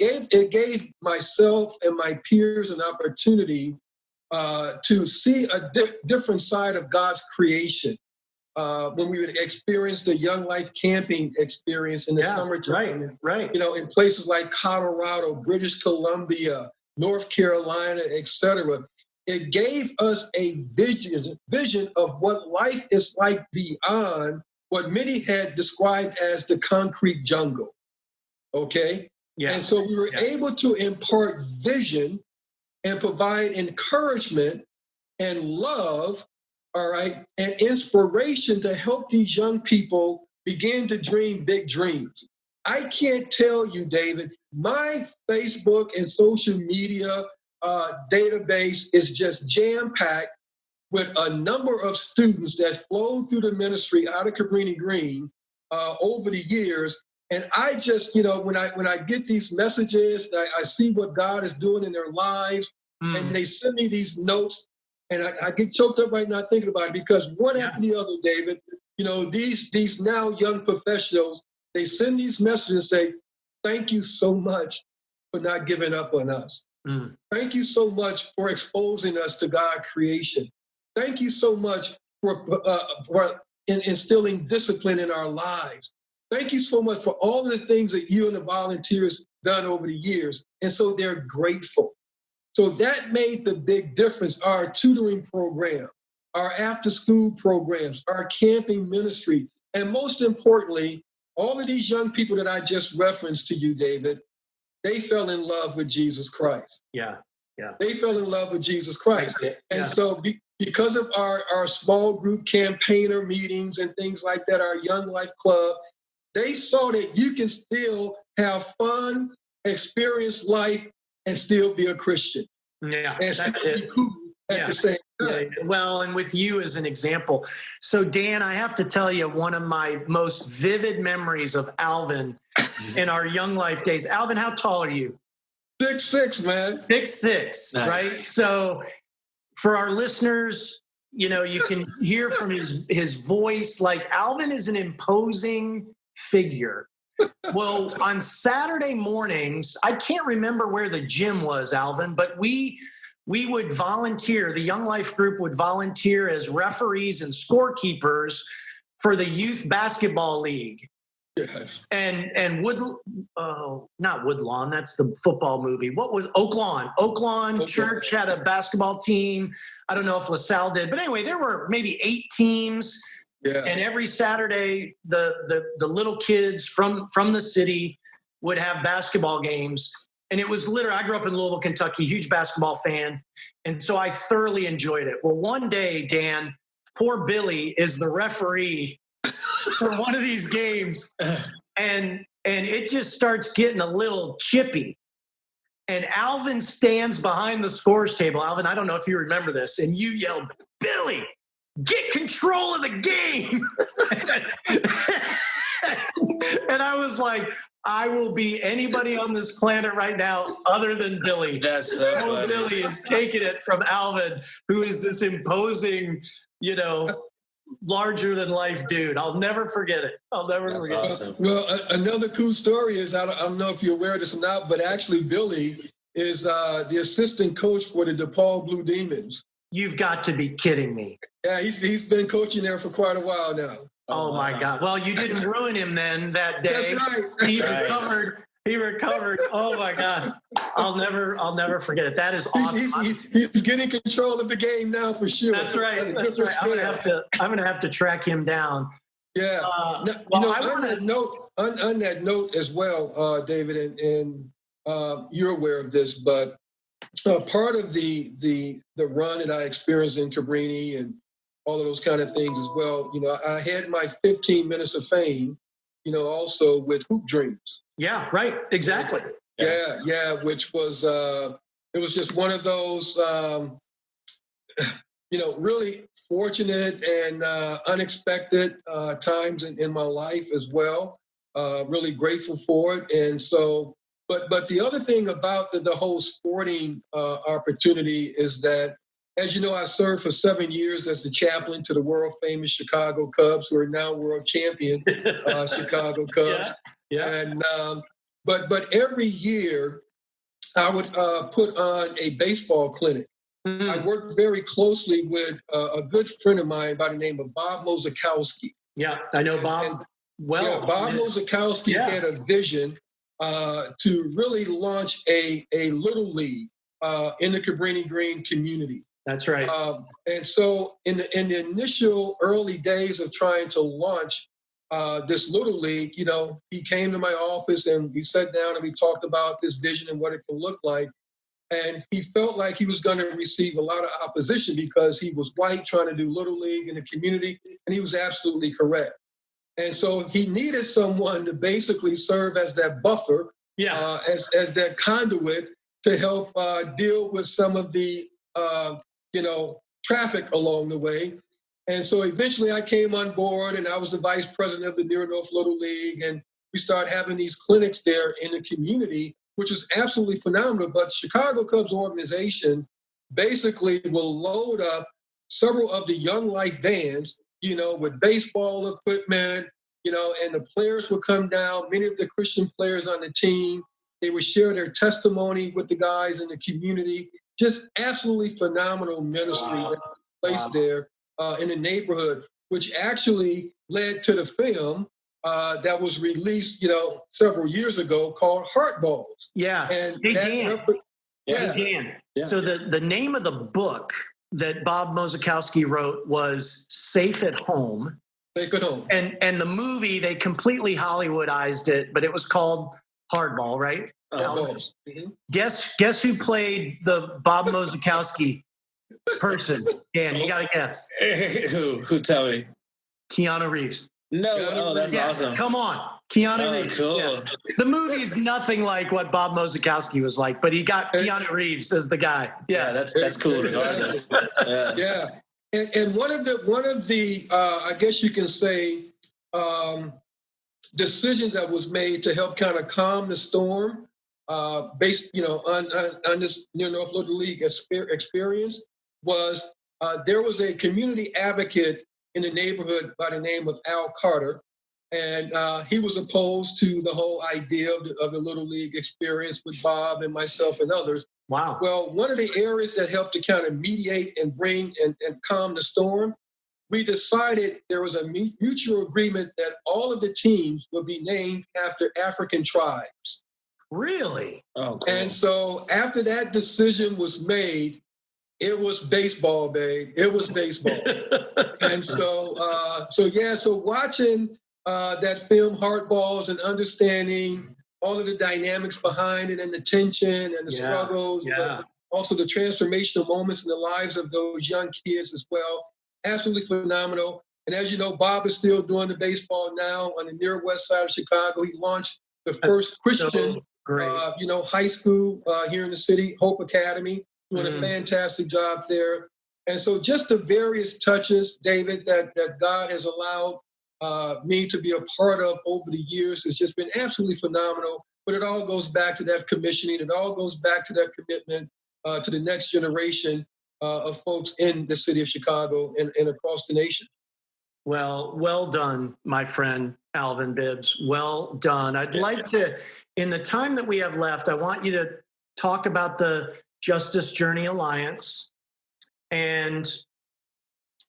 gave myself and my peers an opportunity to see a different side of God's creation. When we would experience the Young Life camping experience in the summertime, right. In places like Colorado, British Columbia, North Carolina, etc. It gave us a vision of what life is like beyond what many had described as the concrete jungle. Okay? Yeah. And so we were able to impart vision and provide encouragement and love, all right, and inspiration to help these young people begin to dream big dreams. I can't tell you, David, my Facebook and social media database is just jam-packed with a number of students that flow through the ministry out of Cabrini-Green over the years. And I just, when I get these messages, I see what God is doing in their lives, and they send me these notes, and I get choked up right now thinking about it because one after the other, David, these now young professionals, they send these messages and say, thank you so much for not giving up on us. Thank you so much for exposing us to God's creation. Thank you so much for instilling discipline in our lives. Thank you so much for all of the things that you and the volunteers done over the years. And so they're grateful. So that made the big difference. Our tutoring program, our after-school programs, our camping ministry, and most importantly, all of these young people that I just referenced to you, David, they fell in love with Jesus Christ. Yeah. They fell in love with Jesus Christ. And so because of our small group campaigner meetings and things like that, our Young Life Club, they saw that you can still have fun, experience life, and still be a Christian. Yeah, and still be cool at the same time. Yeah. Well, and with you as an example. So, Dan, I have to tell you, one of my most vivid memories of Alvin in our Young Life days. Alvin, how tall are you? 6'6", man. 6'6", nice. Right? So for our listeners, you can hear from his voice, like Alvin is an imposing figure. Well, on Saturday mornings, I can't remember where the gym was, Alvin, but we would volunteer. The Young Life group would volunteer as referees and scorekeepers for the youth basketball league. Yes. And not Woodlawn, that's the football movie. What was Oaklawn? Oaklawn Church had a basketball team. I don't know if LaSalle did, but anyway, there were maybe 8 teams. Yeah. And every Saturday, the little kids from the city would have basketball games. And it was literally, I grew up in Louisville, Kentucky, huge basketball fan. And so I thoroughly enjoyed it. Well, one day, Dan, poor Billy is the referee for one of these games. And it just starts getting a little chippy. And Alvin stands behind the scores table. Alvin, I don't know if you remember this. And you yelled, Billy, get control of the game. And I was like, I will be anybody on this planet right now other than Billy. That's so funny. Billy is taking it from Alvin, who is this imposing, larger than life dude. I'll never forget it. That's awesome. Well, another cool story is, I don't know if you're aware of this or not, but actually Billy is the assistant coach for the DePaul Blue Demons. You've got to be kidding me. Yeah, he's been coaching there for quite a while now. Oh my God. Well, you didn't ruin him then that day. That's right. He recovered. Oh my God. I'll never forget it. That is awesome. He's getting control of the game now for sure. That's right. I'm gonna have to track him down. Yeah. On that note as well, David, and you're aware of this, but part of the run that I experienced in Cabrini and all of those kind of things as well, I had my 15 minutes of fame, also with Hoop Dreams. Yeah, right. Exactly. Yeah. Which was, it was just one of those, really fortunate and unexpected times in my life as well. Really grateful for it. And so, but the other thing about the whole sporting opportunity is that As you know, I served for 7 years as the chaplain to the world famous Chicago Cubs, who are now world champion Chicago Cubs. Yeah. And but every year I would put on a baseball clinic. I worked very closely with a good friend of mine by the name of Bob Mozakowski. Yeah, I know Bob well. Yeah, Bob Mozakowski had a vision to really launch a little league in the Cabrini-Green community. That's right. And so in the initial early days of trying to launch this little league, you know, he came to my office and we sat down and we talked about this vision and what it can look like. And he felt like he was going to receive a lot of opposition because he was white trying to do little league in the community. And he was absolutely correct. And so he needed someone to basically serve as that buffer, as that conduit to help deal with some of the, traffic along the way. And so eventually I came on board and I was the vice president of the Near North Little League. And we started having these clinics there in the community, which was absolutely phenomenal. But Chicago Cubs organization basically will load up several of the Young Life vans, you know, with baseball equipment, you know, and the players would come down, many of the Christian players on the team. They would share their testimony with the guys in the community. Just absolutely phenomenal ministry that took place there in the neighborhood, which actually led to the film that was released, you know, several years ago called Heartballs. Yeah. And hey, Dan. Yeah. So the name of the book that Bob Mozakowski wrote was Safe at Home. Safe at Home. And the movie, they completely Hollywoodized it, but it was called Hardball, right? Mm-hmm. Guess who played the Bob Mozakowski person? Dan, you got to guess. Who? Tell me. Keanu Reeves. No, that's awesome. Come on, Keanu Reeves. Cool. Yeah. The movie's nothing like what Bob Mozakowski was like, but he got Keanu Reeves as the guy. Yeah, that's cool regardless. Yeah. And one of the I guess you can say decisions that was made to help kind of calm the storm, based, you know, on this Near North Little League experience was there was a community advocate in the neighborhood by the name of Al Carter. And he was opposed to the whole idea of the Little League experience with Bob and myself and others. Wow. Well, one of the areas that helped to kind of mediate and bring and calm the storm, we decided there was a mutual agreement that all of the teams would be named after African tribes. Really? Oh, cool. And so after that decision was made, it was baseball, babe. It was baseball. And so watching that film, Heartballs, and understanding all of the dynamics behind it and the tension and the struggles, but also the transformational moments in the lives of those young kids as well. Absolutely phenomenal. And as you know, Bob is still doing the baseball now on the near west side of Chicago. He launched the first Christian, high school here in the city, Hope Academy, doing a fantastic job there. And so just the various touches, David, that God has allowed me to be a part of over the years has just been absolutely phenomenal. But it all goes back to that commissioning. It all goes back to that commitment to the next generation of folks in the city of Chicago and across the nation. Well done, my friend, Alvin Bibbs. Well done. I'd like to, in the time that we have left, I want you to talk about the Justice Journey Alliance. And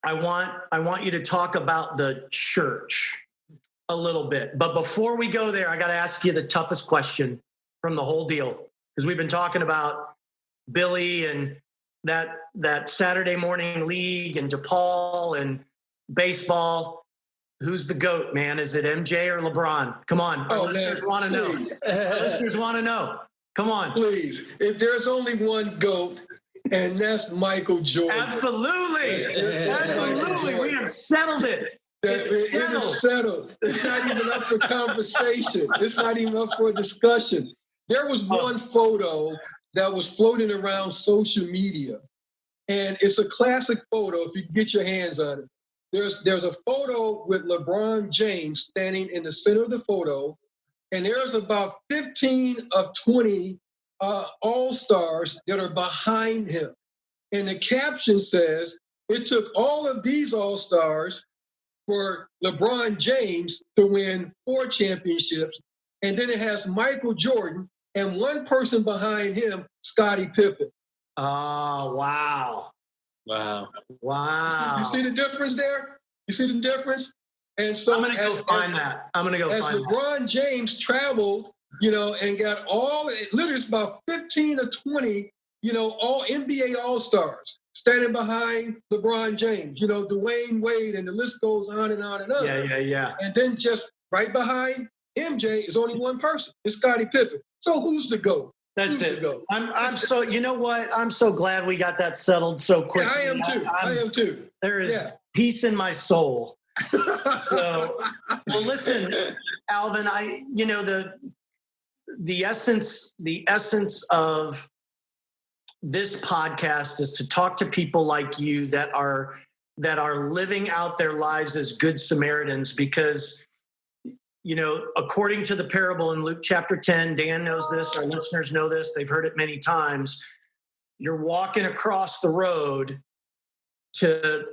I want you to talk about the church a little bit. But before we go there, I got to ask you the toughest question from the whole deal, because we've been talking about Billy and that Saturday morning league and DePaul and baseball. Who's the GOAT, man? Is it MJ or LeBron? Come on. Our listeners want to know. Our listeners want to know. Come on. Please. If there's only one GOAT, and that's Michael Jordan. Absolutely. Absolutely. We have settled it. It is settled. It's not even up for conversation. It's not even up for discussion. There was one photo that was floating around social media, and it's a classic photo if you can get your hands on it. There's a photo with LeBron James standing in the center of the photo, and there's about 15 of 20 all-stars that are behind him. And the caption says, it took all of these all-stars for LeBron James to win 4 championships. And then it has Michael Jordan and one person behind him, Scottie Pippen. Oh, wow. Wow. Wow. You see the difference there? You see the difference? And so I'm going to go find that. I'm going to go find that. As LeBron James traveled, and got literally it's about 15 or 20, all NBA All-Stars standing behind LeBron James, Dwayne Wade, and the list goes on and on and on. Yeah. And then just right behind MJ is only one person. It's Scottie Pippen. So who's the GOAT? That's it. I'm so, you know what? I'm so glad we got that settled so quickly. Yeah, I am too. There is peace in my soul. So, well, listen, Alvin, the essence of this podcast is to talk to people like you that are living out their lives as good Samaritans, because according to the parable in Luke chapter 10, Dan knows this, our listeners know this, they've heard it many times. You're walking across the road to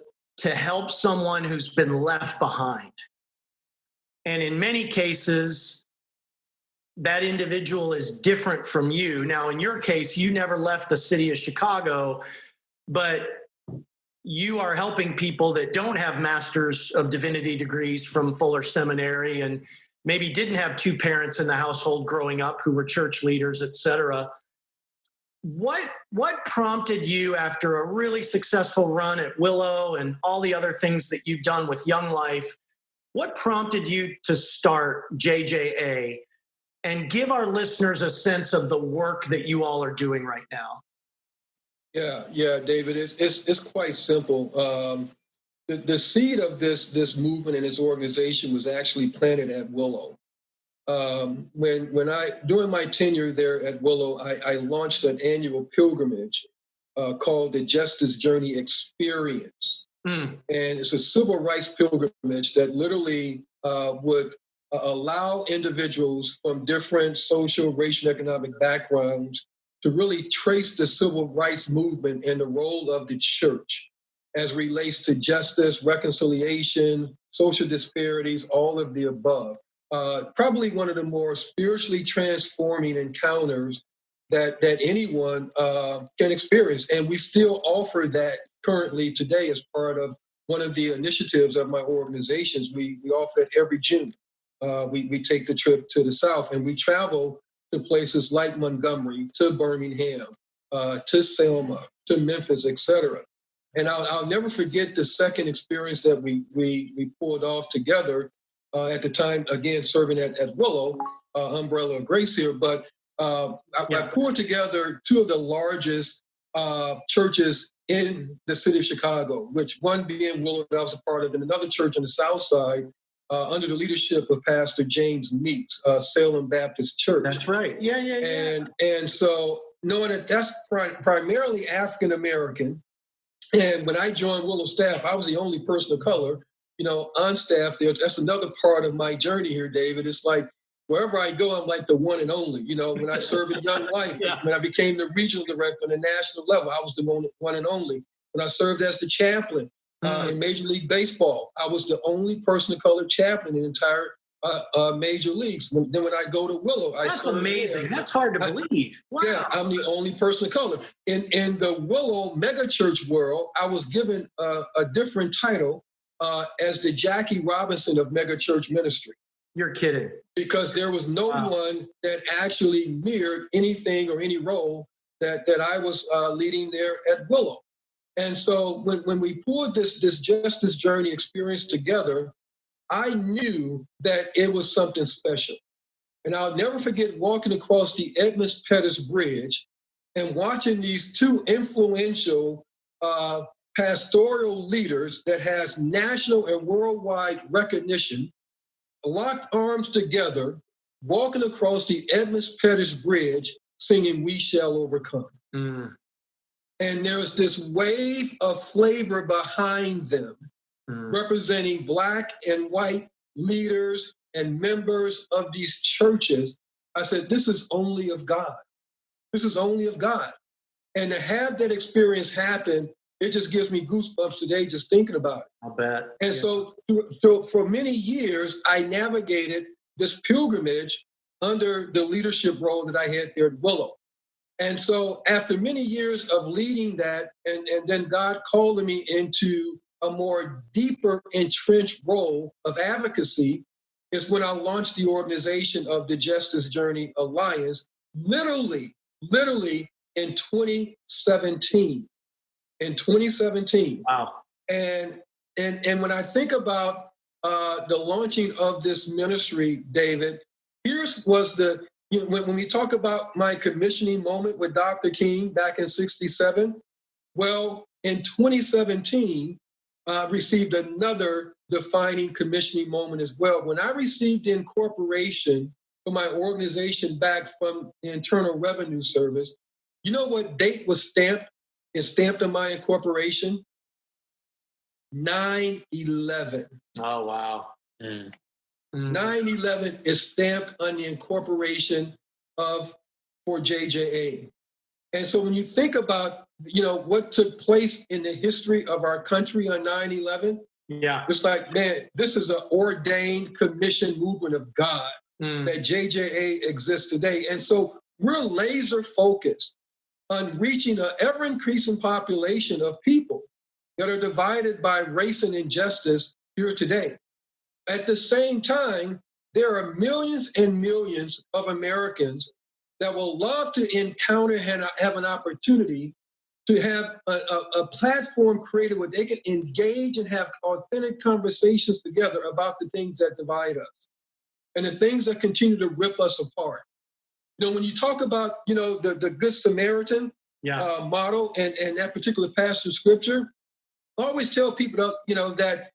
help someone who's been left behind. And in many cases, that individual is different from you. Now, in your case, you never left the city of Chicago, but you are helping people that don't have Masters of Divinity degrees from Fuller Seminary and maybe didn't have 2 parents in the household growing up who were church leaders, et cetera. What prompted you, after a really successful run at Willow and all the other things that you've done with Young Life, what prompted you to start JJA and give our listeners a sense of the work that you all are doing right now? Yeah, David, it's quite simple. The seed of this movement and this organization was actually planted at Willow. During my tenure there at Willow, I launched an annual pilgrimage called the Justice Journey Experience. And it's a civil rights pilgrimage that literally would allow individuals from different social, racial, and economic backgrounds to really trace the civil rights movement and the role of the church as relates to justice, reconciliation, social disparities, all of the above. Probably one of the more spiritually transforming encounters that anyone can experience. And we still offer that currently today as part of one of the initiatives of my organizations. We offer it every June. We take the trip to the South and we travel to places like Montgomery, to Birmingham, to Selma, to Memphis, etc. And I'll never forget the second experience that we pulled off together at the time, again, serving at Willow, Umbrella of Grace here. But I pulled together 2 of the largest churches in the city of Chicago, which one being Willow that I was a part of, and another church on the South Side under the leadership of Pastor James Meeks, Salem Baptist Church. That's right. Yeah. And so knowing that that's primarily African-American, and when I joined Willow staff, I was the only person of color, on staff there. That's another part of my journey here, David. It's like wherever I go, I'm like the one and only. When I served in Young Life, when I became the regional director on the national level, I was the one and only. When I served as the chaplain in Major League Baseball, I was the only person of color chaplain in the entire major leagues. Then when I go to Willow, that's amazing. That's hard to believe. Wow. Yeah, I'm the only person of color. In the Willow megachurch world, I was given a different title as the Jackie Robinson of megachurch ministry. You're kidding. Because there was no one that actually mirrored anything or any role that I was leading there at Willow. And so when we pulled this Justice Journey experience together, I knew that it was something special. And I'll never forget walking across the Edmonds Pettus Bridge and watching these 2 influential pastoral leaders that has national and worldwide recognition locked arms together, walking across the Edmonds Pettus Bridge, singing "We Shall Overcome." And there's this wave of flavor behind them, representing Black and white leaders and members of these churches. I said, this is only of God. This is only of God. And to have that experience happen, it just gives me goosebumps today just thinking about it. I'll bet. And so for many years, I navigated this pilgrimage under the leadership role that I had there at Willow. And so after many years of leading that, and then God calling me into a more deeper entrenched role of advocacy, is when I launched the organization of the Justice Journey Alliance, literally in 2017. In 2017. Wow. And when I think about the launching of this ministry, David, when we talk about my commissioning moment with Dr. King back in 67, well, in 2017, I received another defining commissioning moment as well. When I received the incorporation for my organization back from the Internal Revenue Service, you know what date was stamped? It's stamped on my incorporation? 9/11. Oh, wow. 9/11 is stamped on the incorporation for JJA. And so when you think about, what took place in the history of our country on 9/11, yeah, it's like, man, this is an ordained commission movement of God that JJA exists today. And so we're laser focused on reaching an ever-increasing population of people that are divided by race and injustice here today. At the same time, there are millions and millions of Americans that will love to encounter and have an opportunity to have a platform created where they can engage and have authentic conversations together about the things that divide us and the things that continue to rip us apart. When you talk about, the Good Samaritan model and that particular passage of scripture, I always tell people, that,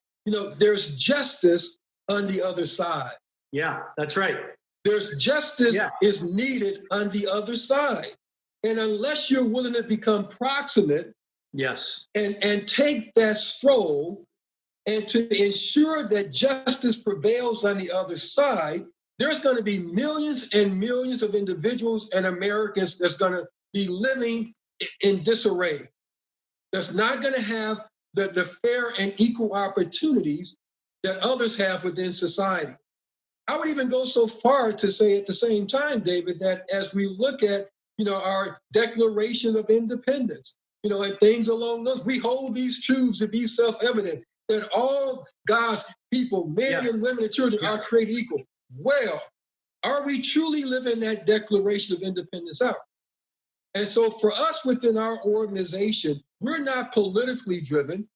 there's justice on the other side. Yeah, that's right. There's justice is needed on the other side. And unless you're willing to become proximate and take that stroll and to ensure that justice prevails on the other side, there's going to be millions and millions of individuals and Americans that's going to be living in disarray. That's not going to have the fair and equal opportunities that others have within society. I would even go so far to say at the same time, David, that as we look at, our Declaration of Independence, and things along those, we hold these truths to be self-evident, that all God's people, men and women and children, are created equal. Well, are we truly living that Declaration of Independence out? And so for us within our organization, we're not politically driven.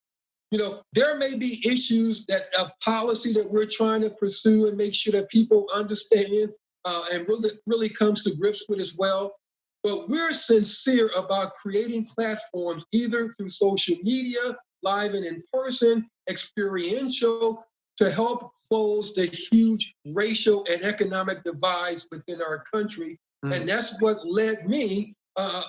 There may be issues of policy that we're trying to pursue and make sure that people understand and really comes to grips with as well. But we're sincere about creating platforms either through social media, live and in person, experiential, to help close the huge racial and economic divides within our country. And that's what led me,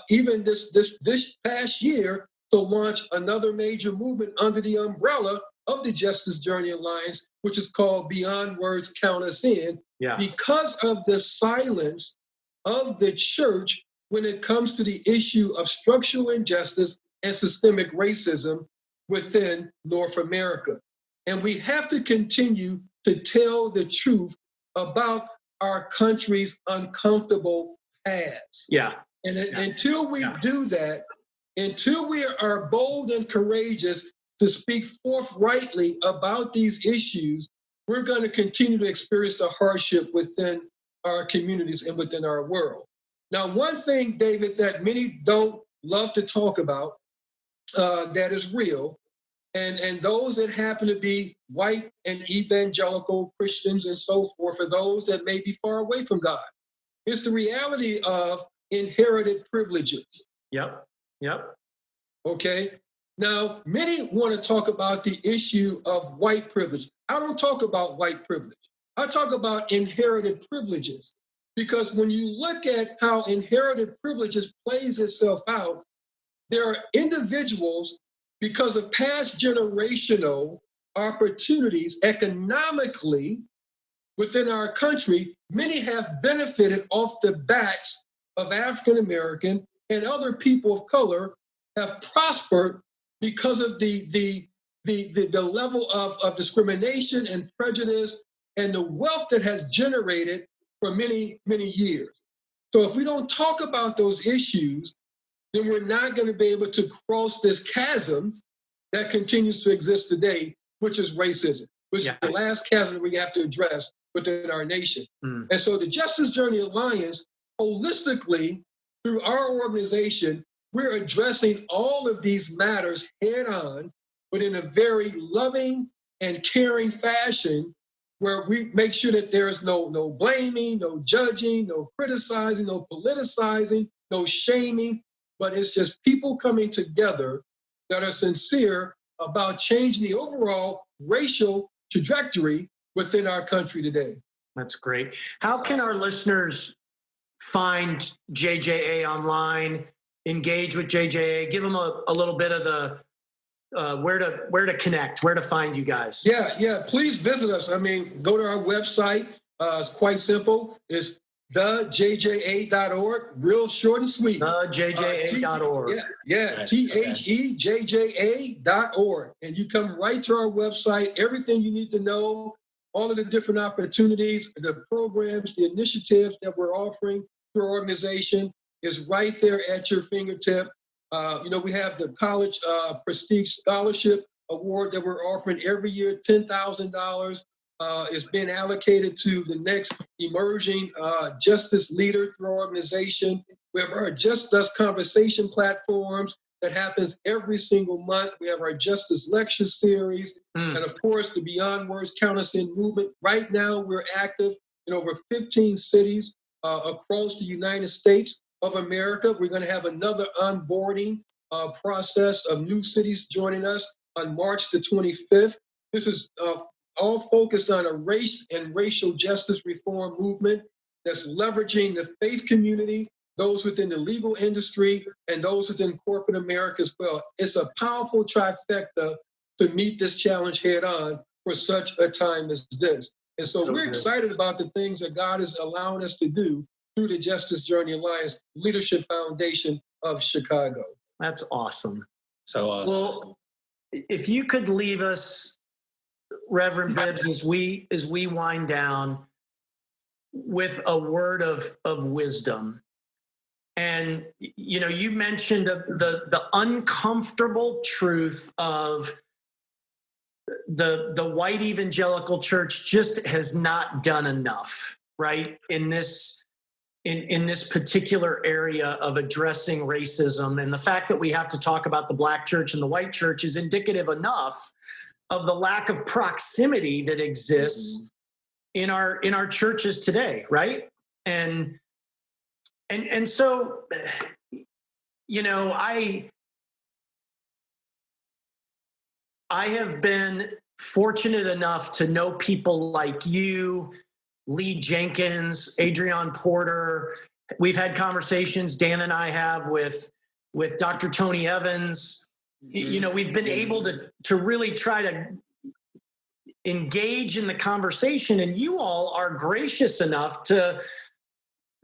even this past year, to launch another major movement under the umbrella of the Justice Journey Alliance, which is called Beyond Words Count Us In, because of the silence of the church when it comes to the issue of structural injustice and systemic racism within North America. And we have to continue to tell the truth about our country's uncomfortable past. And until we do that, until we are bold and courageous to speak forthrightly about these issues, we're going to continue to experience the hardship within our communities and within our world. Now, one thing, David, that many don't love to talk about that is real, and those that happen to be white and evangelical Christians and so forth, for those that may be far away from God, is the reality of inherited privileges. Okay. Now, many want to talk about the issue of white privilege. I don't talk about white privilege. I talk about inherited privileges, because when you look at how inherited privileges plays itself out, there are individuals, because of past generational opportunities economically within our country, many have benefited off the backs of African American and other people of color have prospered because of the level of discrimination and prejudice and the wealth that has generated for many, many years. So if we don't talk about those issues, then we're not going to be able to cross this chasm that continues to exist today, which is racism, which is the last chasm we have to address within our nation. And so the Justice Journey Alliance, holistically, through our organization, we're addressing all of these matters head on, but in a very loving and caring fashion, where we make sure that there is no blaming, no judging, no criticizing, no politicizing, no shaming, but it's just people coming together that are sincere about changing the overall racial trajectory within our country today. That's great. How can our listeners find JJA online, engage with JJA, give them a little bit of the where to connect, where to find you guys? Yeah. Please visit us. I mean, go to our website. It's quite simple. It's thejja.org, real short and sweet. Thejja.org. THEJJA.org. And you come right to our website, everything you need to know, all of the different opportunities, the programs, the initiatives that we're offering through our organization is right there at your fingertip. We have the College Prestige Scholarship Award that we're offering every year, $10,000. Is being allocated to the next emerging justice leader through our organization. We have our Just Us conversation platforms that happens every single month. We have our Justice Lecture Series. And of course, the Beyond Words Count Us In movement. Right now, we're active in over 15 cities across the United States of America. We're going to have another onboarding process of new cities joining us on March the 25th. This is all focused on a race and racial justice reform movement that's leveraging the faith community, those within the legal industry, and those within corporate America as well. It's a powerful trifecta to meet this challenge head on for such a time as this. And so we're excited about the things that God is allowing us to do through the Justice Journey Alliance Leadership Foundation of Chicago. That's awesome. So awesome. Well, if you could leave us, Reverend Bibbs, as we wind down, with a word of wisdom. And you mentioned the uncomfortable truth of the white evangelical church just has not done enough, right? In this particular area of addressing racism, and the fact that we have to talk about the black church and the white church is indicative enough of the lack of proximity that exists in our churches today, right? And so, I have been fortunate enough to know people like you, Lee Jenkins, Adrian Porter. We've had conversations, Dan and I have, with Dr. Tony Evans. We've been able to really try to engage in the conversation, and you all are gracious enough to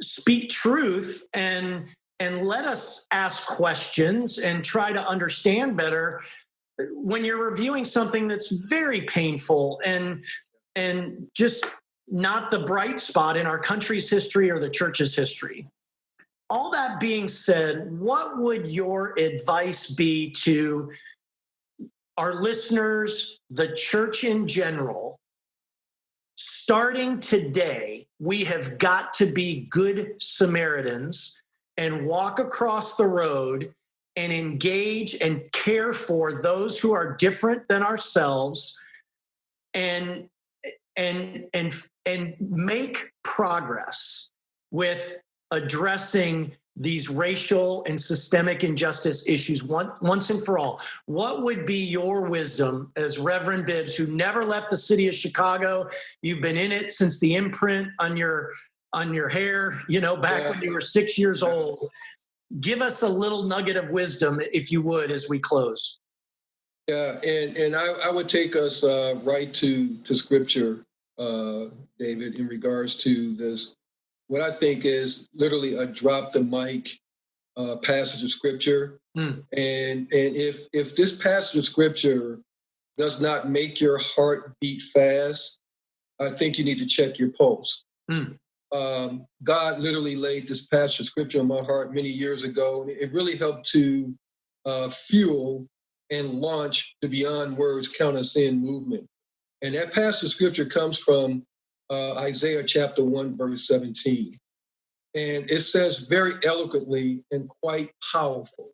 speak truth and let us ask questions and try to understand better when you're reviewing something that's very painful and just not the bright spot in our country's history or the church's history. All that being said, what would your advice be to our listeners, the church in general? Starting today, we have got to be good Samaritans and walk across the road and engage and care for those who are different than ourselves and make progress with addressing these racial and systemic injustice issues once and for all. What would be your wisdom as Reverend Bibbs, who never left the city of Chicago? You've been in it since the imprint on your hair, back when you were 6 years old. Give us a little nugget of wisdom, if you would, as we close. Yeah, and I would take us right to Scripture, David, in regards to this. What I think is literally a drop the mic passage of scripture. Mm. And if this passage of scripture does not make your heart beat fast, I think you need to check your pulse. Mm. God literally laid this passage of scripture on my heart many years ago, and it really helped to fuel and launch the Beyond Words Count Us In movement. And that passage of scripture comes from Isaiah chapter 1, verse 17. And it says very eloquently and quite powerfully,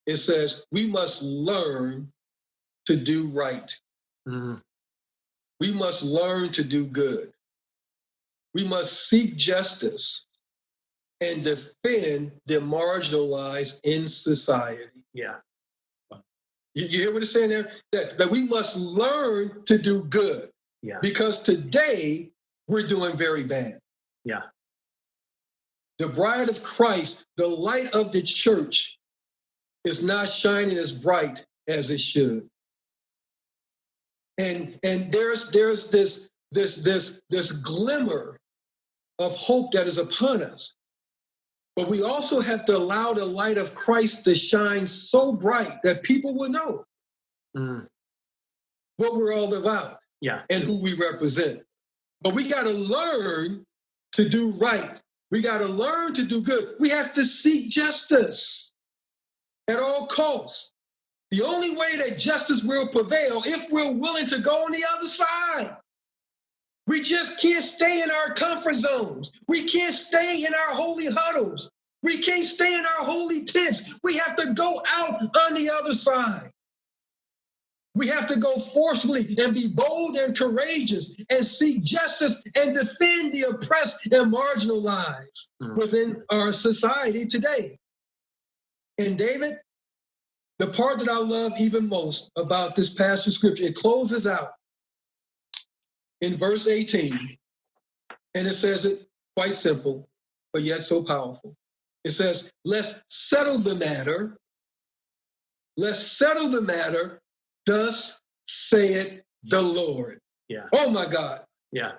it says, we must learn to do right. Mm-hmm. We must learn to do good. We must seek justice and defend the marginalized in society. Yeah. You hear what it's saying there? That we must learn to do good. Yeah. Because today we're doing very bad. Yeah. The bride of Christ, the light of the church, is not shining as bright as it should. And there's this glimmer of hope that is upon us. But we also have to allow the light of Christ to shine so bright that people will know what we're all about, and who we represent. But we got to learn to do right. We got to learn to do good. We have to seek justice at all costs. The only way that justice will prevail if we're willing to go on the other side. We just can't stay in our comfort zones. We can't stay in our holy huddles. We can't stay in our holy tents. We have to go out on the other side. We have to go forcefully and be bold and courageous and seek justice and defend the oppressed and marginalized within our society today. And David, the part that I love even most about this passage of scripture, it closes out in verse 18, and it says it quite simple, but yet so powerful. It says, let's settle the matter. Let's settle the matter. Thus saith the Lord. Yeah. Oh my God. Yeah.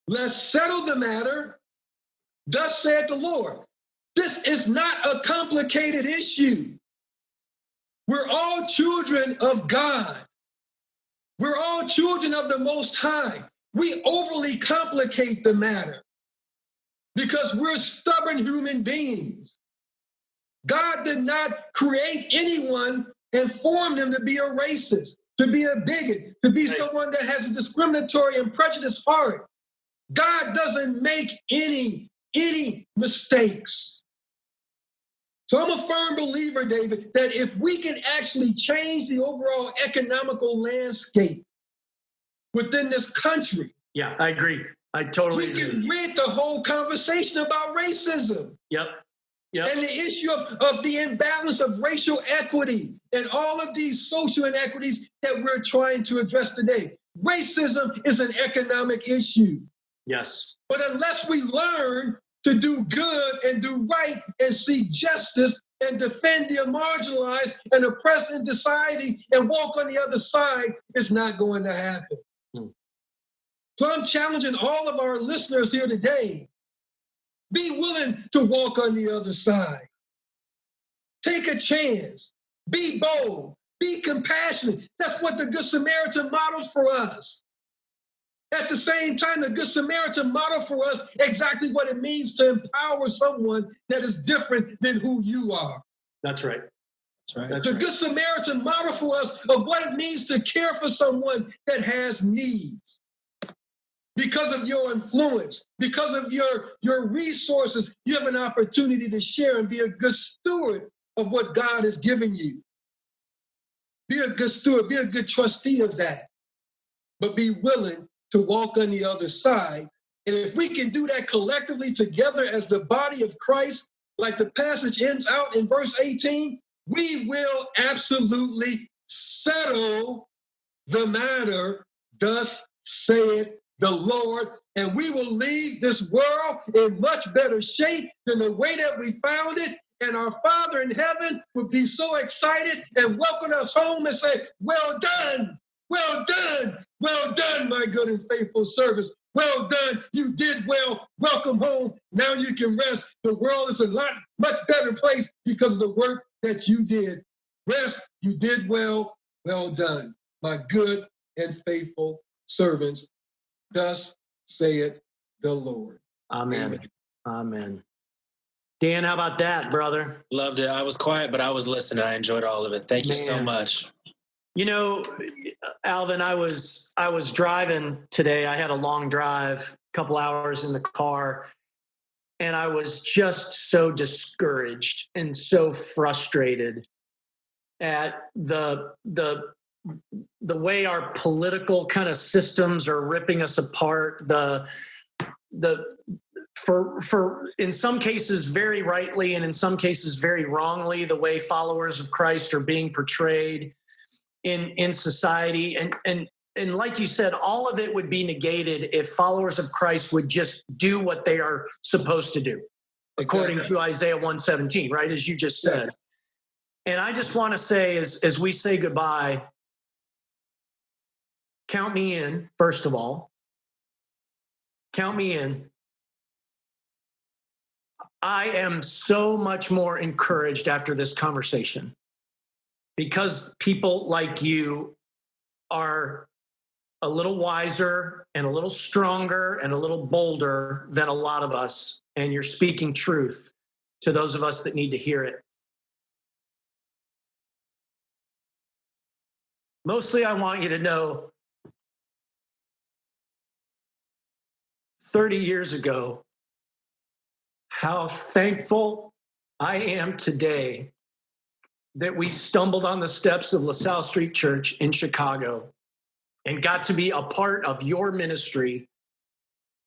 Let's settle the matter. Thus saith the Lord. This is not a complicated issue. We're all children of God. We're all children of the Most High. We overly complicate the matter because we're stubborn human beings. God did not create anyone and form them to be a racist, to be a bigot, to be someone that has a discriminatory and prejudiced heart. God doesn't make any mistakes. So I'm a firm believer, David, that if we can actually change the overall economical landscape within this country. Yeah, I agree. I totally agree. We can rid the whole conversation about racism. Yep. And the issue of the imbalance of racial equity and all of these social inequities that we're trying to address today. Racism is an economic issue. Yes. But unless we learn to do good and do right and seek justice and defend the marginalized and oppressed in society and walk on the other side, it's not going to happen. So I'm challenging all of our listeners here today. Be willing to walk on the other side. Take a chance. Be bold. Be compassionate. That's what the Good Samaritan models for us. At the same time, the Good Samaritan model for us exactly what it means to empower someone that is different than who you are. That's right. That's right. The Good Samaritan model for us of what it means to care for someone that has needs. Because of your influence, because of your resources, you have an opportunity to share and be a good steward of what God has given you. Be a good steward, be a good trustee of that. But be willing to walk on the other side. And if we can do that collectively together as the body of Christ, like the passage ends out in verse 18, we will absolutely settle the matter. Thus saith the Lord, and we will leave this world in much better shape than the way that we found it. And our Father in heaven would be so excited and welcome us home and say, well done, my good and faithful servants. well done, you did well, welcome home, now you can rest. The world is a much better place because of the work that you did. Rest, you did well, well done, my good and faithful servants. Thus saith the Lord. Amen. Amen. Dan, how about that, brother? Loved it. I was quiet, but I was listening. I enjoyed all of it. Thank you so much. You know, Alvin, I was driving today. I had a long drive, a couple hours in the car, and I was just so discouraged and so frustrated at the way our political kind of systems are ripping us apart. For in some cases very rightly and in some cases very wrongly, the way followers of Christ are being portrayed in society. And like you said, all of it would be negated if followers of Christ would just do what they are supposed to do, according to Isaiah 1:17, right? As you just said. And I just want to say, as we say goodbye, count me in, first of all. Count me in. I am so much more encouraged after this conversation because people like you are a little wiser and a little stronger and a little bolder than a lot of us. And you're speaking truth to those of us that need to hear it. Mostly, I want you to know 30 years ago, how thankful I am today that we stumbled on the steps of LaSalle Street Church in Chicago and got to be a part of your ministry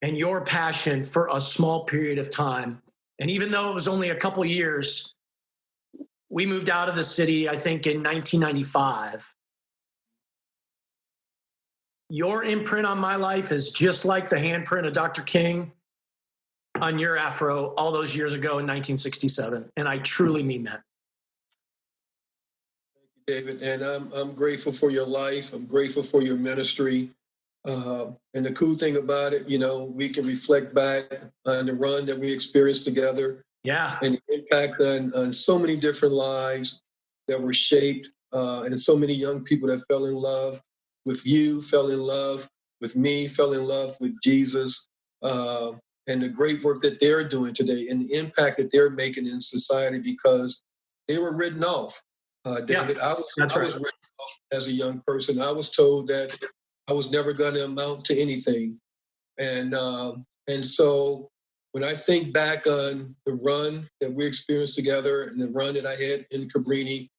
and your passion for a small period of time. And even though it was only a couple years, we moved out of the city, I think, in 1995. Your imprint on my life is just like the handprint of Dr. King on your Afro all those years ago in 1967. And I truly mean that. Thank you, David. And I'm grateful for your life. I'm grateful for your ministry. And the cool thing about it, you know, we can reflect back on the run that we experienced together. Yeah. And the impact on so many different lives that were shaped, and so many young people that fell in love with you, fell in love with me, fell in love with Jesus, and the great work that they're doing today and the impact that they're making in society because they were written off. David, I was written off as a young person. I was told that I was never going to amount to anything. And so when I think back on the run that we experienced together and the run that I had in Cabrini,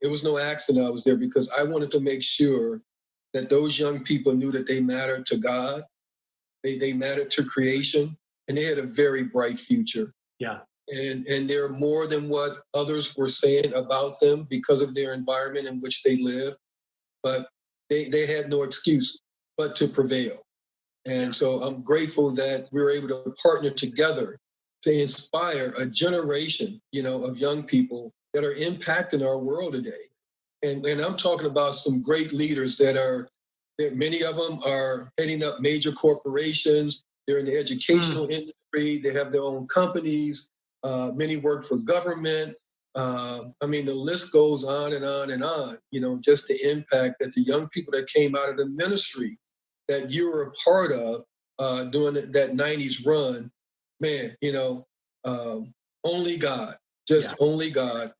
it was no accident I was there because I wanted to make sure that those young people knew that they mattered to God, they mattered to creation, and they had a very bright future. Yeah. And they're more than what others were saying about them because of their environment in which they live. But they had no excuse but to prevail. And so I'm grateful that we were able to partner together to inspire a generation, you know, of young people that are impacting our world today. And I'm talking about some great leaders that many of them are heading up major corporations. They're in the educational industry. They have their own companies. Many work for government. I mean, the list goes on and on and on, you know, just the impact that the young people that came out of the ministry that you were a part of during that 90s run, man, you know, only God, only God.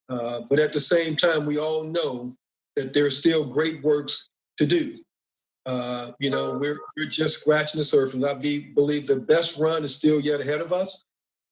But at the same time, we all know that there's still great works to do. You know, we're just scratching the surface. I believe the best run is still yet ahead of us.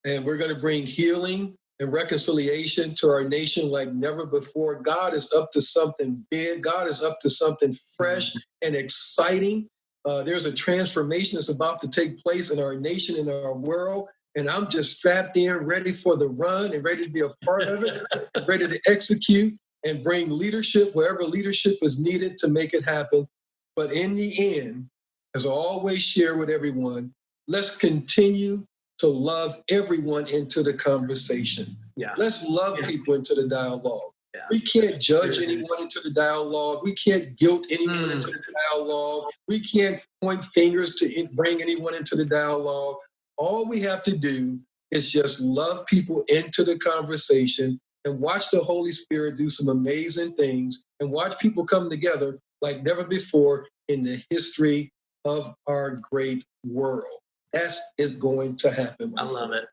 And we're going to bring healing and reconciliation to our nation like never before. God is up to something big. God is up to something fresh and exciting. There's a transformation that's about to take place in our nation, in our world. And I'm just strapped in, ready for the run and ready to be a part of it, ready to execute and bring leadership wherever leadership is needed to make it happen. But in the end, as I always share with everyone, let's continue to love everyone into the conversation. Yeah. Let's love people into the dialogue. We can't judge anyone into the dialogue. We can't guilt anyone into the dialogue. We can't point fingers to bring anyone into the dialogue. All we have to do is just love people into the conversation and watch the Holy Spirit do some amazing things and watch people come together like never before in the history of our great world. That is going to happen. I love it.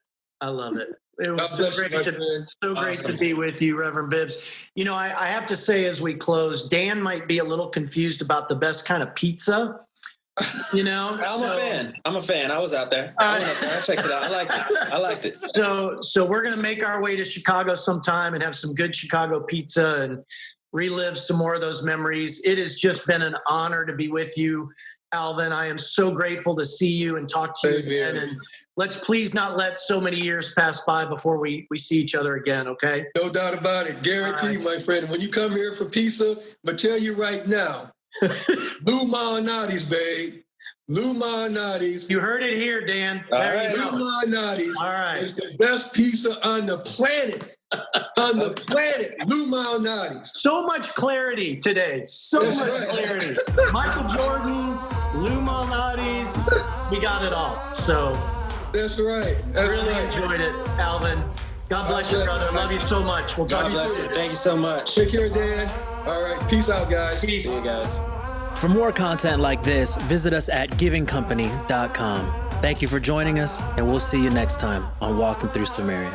I love it. It was so great to be with you, Reverend Bibbs. You know, I have to say as we close, Dan might be a little confused about the best kind of pizza. You know, I'm a fan. I was out there. I went up there. I checked it out. I liked it. So we're going to make our way to Chicago sometime and have some good Chicago pizza and relive some more of those memories. It has just been an honor to be with you, Alvin. I am so grateful to see you and talk to you again. And let's please not let so many years pass by before we see each other again, okay? No doubt about it. Guaranteed, my friend. When you come here for pizza, I'm going to tell you right now, Lou Malnati's, babe. Lou Malnati's. You heard it here, Dan. Lou Malnati's is the best pizza on the planet. On the planet, Lou Malnati's. So much clarity today. Clarity. Michael Jordan, Lou Malnati's. We got it all. So that's right. Enjoyed it, Alvin. God bless you, brother. Love you so much. We'll talk to you soon. Thank you so much. Take care, Dan. All right. Peace out, guys. Peace. See you guys. For more content like this, visit us at givingcompany.com. Thank you for joining us, and we'll see you next time on Walking Through Samaria.